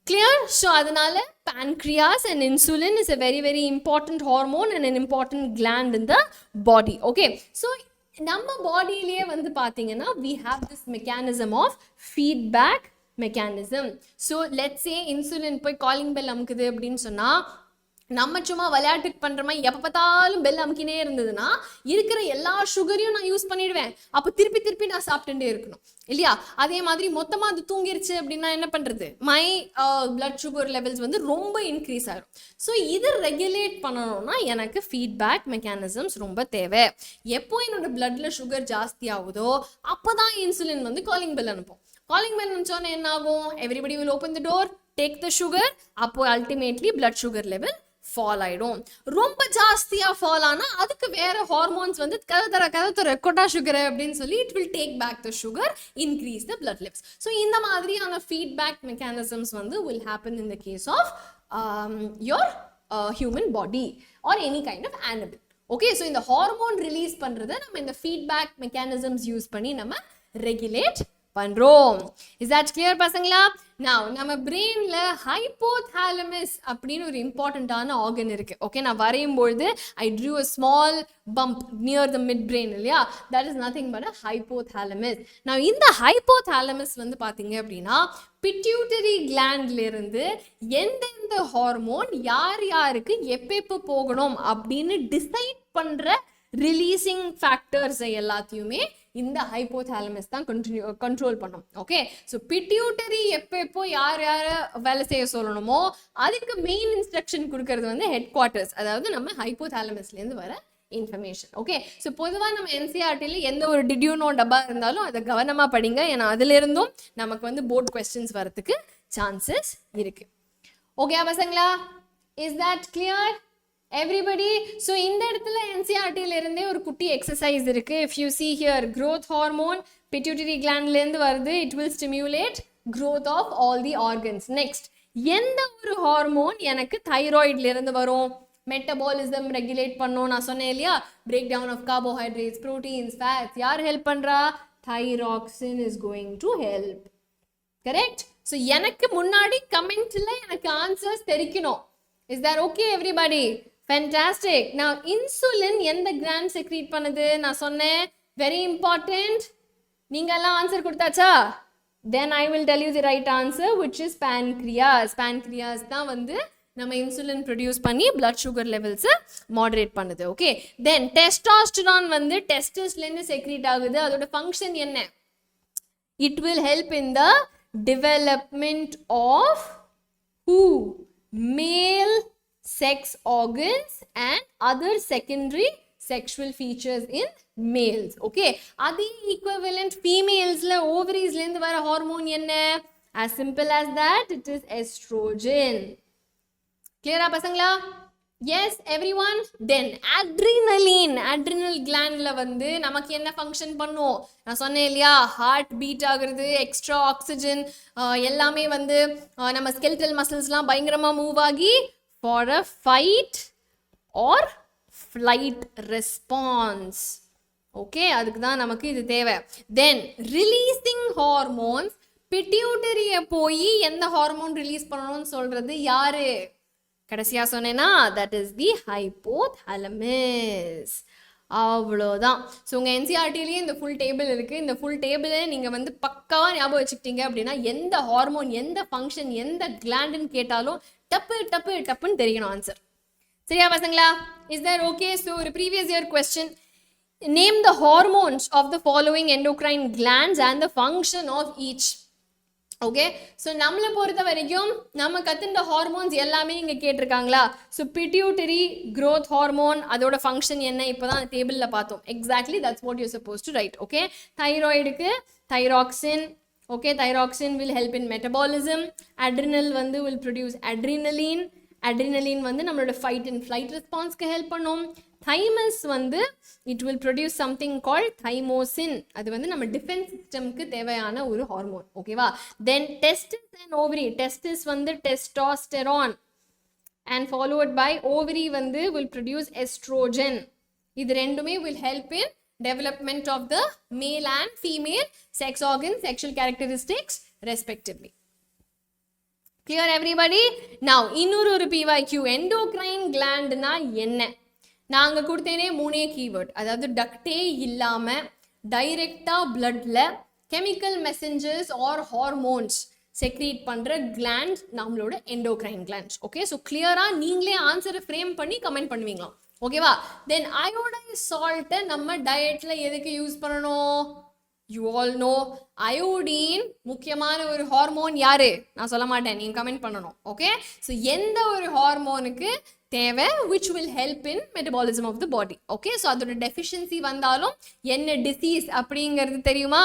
Clear? So அதனால pancreas and insulin is a very very important hormone and an important gland in the body. Okay, so நம்ம பாடியிலேயே வந்து பாத்தீங்கன்னா we have this mechanism of feedback mechanism. So let's say insulin போய் calling bell அமுக்குது அப்படின்னு சொன்னா நம்ம சும்மா விளையாட்டுக்கு பண்ற மாதிரி எப்ப பார்த்தாலும் பெல் அமுக்கினே இருந்ததுன்னா இருக்கிற எல்லா சுகரையும் நான் யூஸ் பண்ணிடுவேன். அப்போ திருப்பி திருப்பி நான் சாப்பிட்டுட்டே இருக்கணும் இல்லையா? அதே மாதிரி மொத்தமா அது தூங்கிருச்சு அப்படின்னா என்ன பண்றது? மை பிளட் சுகர் லெவல்ஸ் வந்து ரொம்ப இன்க்ரீஸ் ஆகும். ஸோ இதை ரெகுலேட் பண்ணணும்னா எனக்கு ஃபீட்பேக் மெக்கானிசம்ஸ் ரொம்ப தேவை. எப்போ என்னோட பிளட்ல சுகர் ஜாஸ்தி ஆகுதோ அப்போதான் இன்சுலின் வந்து காலிங் பெல் அனுப்பும். காலிங் பெல் அனுப்பிச்சோன்னா என்ன ஆகும்? Everybody will open the door, take the sugar. அப்போ ultimately blood sugar level fall ஆயிடும். ரொம்ப ஜாஸ்தியா ஃபால் ஆனா அதுக்கு வேற ஹார்மோன்ஸ் வந்து கதத்தர கொட்டா சுகர் அப்படின்னு சொல்லி it will take back the sugar, increase the blood levels. So இந்த மாதிரியான ஃபீட்பேக் மெக்கானிசம்ஸ் வந்து will happen in the case of your human body or any kind of animal. Okay, so இந்த hormone release பண்றதை நம்ம இந்த feedback mechanisms use பண்ணி நம்ம regulate பண்றோம். இஸ் தட் கிளியர் பசங்களா? நவ் நம்ம பிரெயின்ல ஹைப்போதாலமஸ் அப்படின்னு ஒரு இம்பார்ட்டன்டான ஆர்கன் இருக்கு. ஓகே, நான் வரையும் பொழுது I drew a small bump near the mid brain இல்லையா? That is nothing but a hypothalamus. நான் இந்த ஹைப்போதாலமஸ் வந்து பாத்தீங்க அப்படின்னா பிட்யூட்டரி கிளாண்ட்ல இருந்து எந்தெந்த ஹார்மோன் யார் யாருக்கு எப்போ போகணும் அப்படின்னு டிசைட் பண்ற ரிலீசிங் ஃபேக்டர்ஸ் எல்லாத்தையுமே இந்த ஹைப்போதாலமஸ் தான் கண்ட்ரோல் பண்ணும். ஓகே, ஸோ பிட்யூட்டரி எப்போ யார் வேலை செய்ய சொல்லணுமோ அதுக்கு மெயின் இன்ஸ்ட்ரக்ஷன் கொடுக்கறது வந்து ஹெட் குவார்ட்டர்ஸ், அதாவது நம்ம ஹைப்போதாலமஸ்லேருந்து வர இன்ஃபர்மேஷன். ஓகே, ஸோ பொதுவாக நம்ம என்சிஆர்டியில் எந்த ஒரு டிடியூனோ டப்பா இருந்தாலும் அதை கவனமாக படிங்க. ஏன்னா அதிலிருந்தும் நமக்கு வந்து போர்ட் கொஸ்டின்ஸ் வரதுக்கு சான்சஸ் இருக்கு. ஓகே பசங்களா? Is that clear everybody? So இந்த இடத்துல என்சிஆர்டில இருந்தே ஒரு குட்டி எக்ஸசைஸ் இருக்கு. If you see here, growth hormone pituitary glandல இருந்து வருது. It will stimulate growth of all the organs. Next, எந்த ஒரு ஹார்மோன் எனக்கு தைராய்ட்ல இருந்து வரும்? மெட்டபாலிசம் ரெகுலேட் பண்ணும் நான் சொன்னேன் இல்லையா? Break down of carbohydrates, proteins, fats. யார் ஹெல்ப் பண்றா? Thyroxine is going to help. Correct? So எனக்கு முன்னாடி கமெண்ட்ல எனக்கு ஆன்சர்ஸ் தெரிக்கணும். Is that okay everybody? Fantastic. Now insulin எந்த gland secrete பண்ணுது? நான் சொன்னேன் very important. நீங்க எல்லாம் answer கொடுத்தாச்சா? Then I will tell you the right answer, which is pancreas. Pancreas தான் வந்து நம்ம இன்சுலின் ப்ரொடியூஸ் பண்ணி blood sugar levels மாடரேட் பண்ணுது. ஓகே, தென் டெஸ்டாஸ்டரான் வந்து டெஸ்டஸ்லேருந்து செக்ரீட் ஆகுது. அதோட ஃபங்க்ஷன் என்ன? It will help in the development of who? Male sex organs and other secondary sexual features in males. Okay, adi equivalent females la ovaries la indu vara hormone enna? As simple as that, it is estrogen. Clear ah pasangla? Yes everyone? Then adrenal gland la வந்து நமக்கு என்ன function பண்ணும்? நான் சொன்னேன் இல்லையா, heart beat ஆகுறது, extra oxygen எல்லாமே வந்து நம்ம ஸ்கெலிட்டல் மசில்ஸ்லாம் பயங்கரமாக மூவ் ஆகி for a fight or flight response. Okay, அதுக்கு தான் நமக்கு இது தேவை. தென் ரிலீசிங் ஹார்மோன்ஸ், பிட்யூட்டரியை போய் எந்த ஹார்மோன் ரிலீஸ் பண்ணணும்னு சொல்றது யாரு? கடைசியா சொன்னேன்னா that is the hypothalamus. அவ்வளோதான். ஸோ உங்கள் என்சிஆர்டிலேயே இந்த ஃபுல் டேபிள் இருக்குது. இந்த ஃபுல் டேபிளை நீங்கள் வந்து பக்காவாக ஞாபகம் வச்சுக்கிட்டீங்க அப்படின்னா எந்த ஹார்மோன் எந்த ஃபங்க்ஷன் எந்த கிளாண்டுன்னு கேட்டாலும் டப்பு டப்பு டப்புன்னு தெரியணும் ஆன்சர். சரியா பசங்களா? Is there okay? ஸோ ஒரு previous year question, name the hormones of the following endocrine glands and the function of each. Okay, so நம்மளை பொறுத்த வரைக்கும் நம்ம கற்றுண்ட ஹார்மோன்ஸ் எல்லாமே இங்கே கேட்டிருக்காங்களா? ஸோ பிட்யூட்டரி growth ஹார்மோன், அதோட ஃபங்க்ஷன் என்ன இப்போ தான் டேபிளில் பார்த்தோம். Exactly that's what you suppose to write. Okay, தைராய்டுக்கு thyroxine. Okay, thyroxine will help in metabolism. Adrenal வந்து வில் ப்ரொடியூஸ் அட்ரினலின். அட்ரினலின் வந்து நம்மளோட ஃபைட் அண்ட் ஃப்ளைட் ரெஸ்பான்ஸ்க்கு ஹெல்ப் பண்ணும். தைமஸ் வந்து it will produce something called thymosin. அது வந்து நம்ம defence சிஸ்டம்க்கு தேவையான ஒரு ஹார்மோன். ஓகேவா? தென் டெஸ்டிஸ் அண்ட் ஓவரி. டெஸ்டிஸ் வந்து டெஸ்டாஸ்டெரான் அண்ட் ஃபாலோவட் பை ஓவரி வந்து வில் ப்ரொடியூஸ் எஸ்ட்ரோஜன். இது ரெண்டுமே will help in development of the male and female sex organs, sexual characteristics respectively. Clear everybody? Now இன்னொரு PYQ, endocrine gland na என்ன? நாங்க கொடுத்தேனே மூணே keyword, அதாவது டக்டே இல்லாம டைரக்டா பிளட்ல chemical messengers or hormones secrete பண்ற கிளாண்ட் நம்மளோட எண்டோக்ரைன் கிளாண்ட்ஸ். ஓகே, ஸோ கிளியரா நீங்களே ஆன்சரை ஃப்ரேம் பண்ணி கமெண்ட் பண்ணுவீங்களாம். ஓகேவா? தென் அயோடைஸ் சால்ட்டை நம்ம டயட்ல எதுக்கு யூஸ் பண்ணணும்? யூ ஆல் நோ அயோடீன் முக்கியமான ஒரு ஹார்மோன். யாரு? நான் சொல்ல மாட்டேன், நீங்க கமெண்ட் பண்ணணும். ஓகே, ஸோ எந்த ஒரு ஹார்மோனுக்கு தேவை which will help in metabolism of the body. Okay, so அதோட டெஃபிஷியன்சி வந்தாலும் என்ன டிசீஸ் அப்படிங்கிறது தெரியுமா?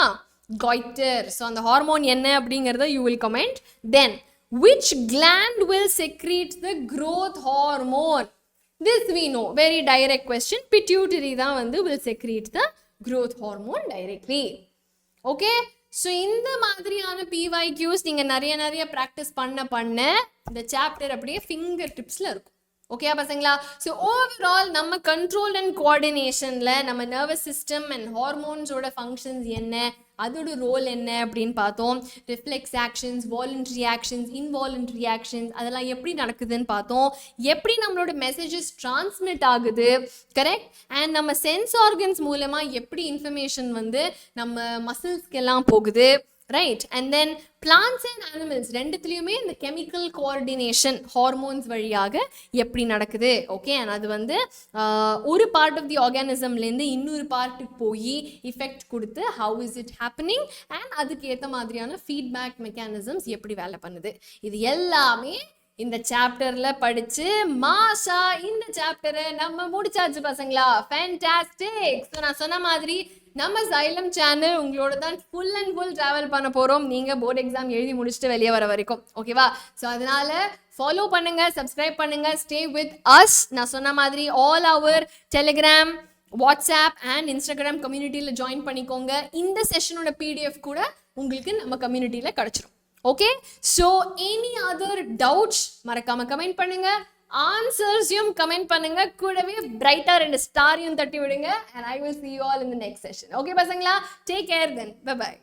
goiter. ஸோ அந்த ஹார்மோன் என்ன அப்படிங்கிறத you will comment. Then which gland will secrete the growth hormone? This we know, very direct question. Pituitary தான் வந்து will secrete the growth hormone directly. Okay, so இந்த மாதிரியான PYQs நீங்க நிறைய practice பண்ண இந்த சாப்டர் அப்படியே ஃபிங்கர் டிப்ஸ்ல இருக்கும். ஓகே பசங்களா? ஸோ ஓவரால் நம்ம கண்ட்ரோல் அண்ட் கோஆர்டினேஷன்ல நம்ம நர்வஸ் சிஸ்டம் அண்ட் ஹார்மோன்ஸோட ஃபங்க்ஷன்ஸ் என்ன, அதோட ரோல் என்ன அப்படின்னு பார்த்தோம். Reflex actions, voluntary actions, involuntary actions, அதெல்லாம் எப்படி நடக்குதுன்னு பார்த்தோம். எப்படி நம்மளோட மெசேஜஸ் டிரான்ஸ்மிட் ஆகுது, கரெக்ட்? அண்ட் நம்ம சென்ஸ் ஆர்கன்ஸ் மூலமா எப்படி இன்ஃபர்மேஷன் வந்து நம்ம மசில்ஸ்க்கு எல்லாம் போகுது, right? And then plants and animals ரெண்டுத்துலேயுமே இந்த கெமிக்கல் கோஆர்டினேஷன் ஹார்மோன்ஸ் வழியாக எப்படி நடக்குது. ஓகே, அண்ட் அது வந்து ஒரு பார்ட் ஆஃப் தி ஆர்கானிசம்லேருந்து இன்னொரு பார்ட்டுக்கு போய் இஃபெக்ட் கொடுத்து how is it happening and அதுக்கு ஏற்ற மாதிரியான ஃபீட்பேக் மெக்கானிசம்ஸ் எப்படி வேலை பண்ணுது. இது எல்லாமே இந்த சாப்டர்ல படிச்சு மாசா இந்த சாப்டரை நம்ம முடிச்சாச்சு பசங்களா. ஃபேண்டாஸ்டிக். ஸோ நான் சொன்ன மாதிரி நம்ம Xylem சேனல் உங்களோட தான் ஃபுல் அண்ட் ஃபுல் ட்ராவல் பண்ண போகிறோம், நீங்கள் போர்டு எக்ஸாம் எழுதி முடிச்சுட்டு வெளியே வர வரைக்கும். ஓகேவா? ஸோ அதனால ஃபாலோ பண்ணுங்க, சப்ஸ்கிரைப் பண்ணுங்க, ஸ்டே வித் அஸ். நான் சொன்ன மாதிரி all our Telegram, WhatsApp and Instagram கம்யூனிட்டியில் ஜாயின் பண்ணிக்கோங்க. இந்த செஷனோட PDF கூட உங்களுக்கு நம்ம கம்யூனிட்டியில் கிடச்சிரும். Okay, so any other doubts மறக்காம கமெண்ட் பண்ணுங்க, ஆன்சர்ஸையும் கமெண்ட் பண்ணுங்க, கூடவே பிரைட்டா 2 ஸ்டாரையும் தட்டி விடுங்க. and I will see you all in the next session. Okay பசங்களா, take care then, bye bye.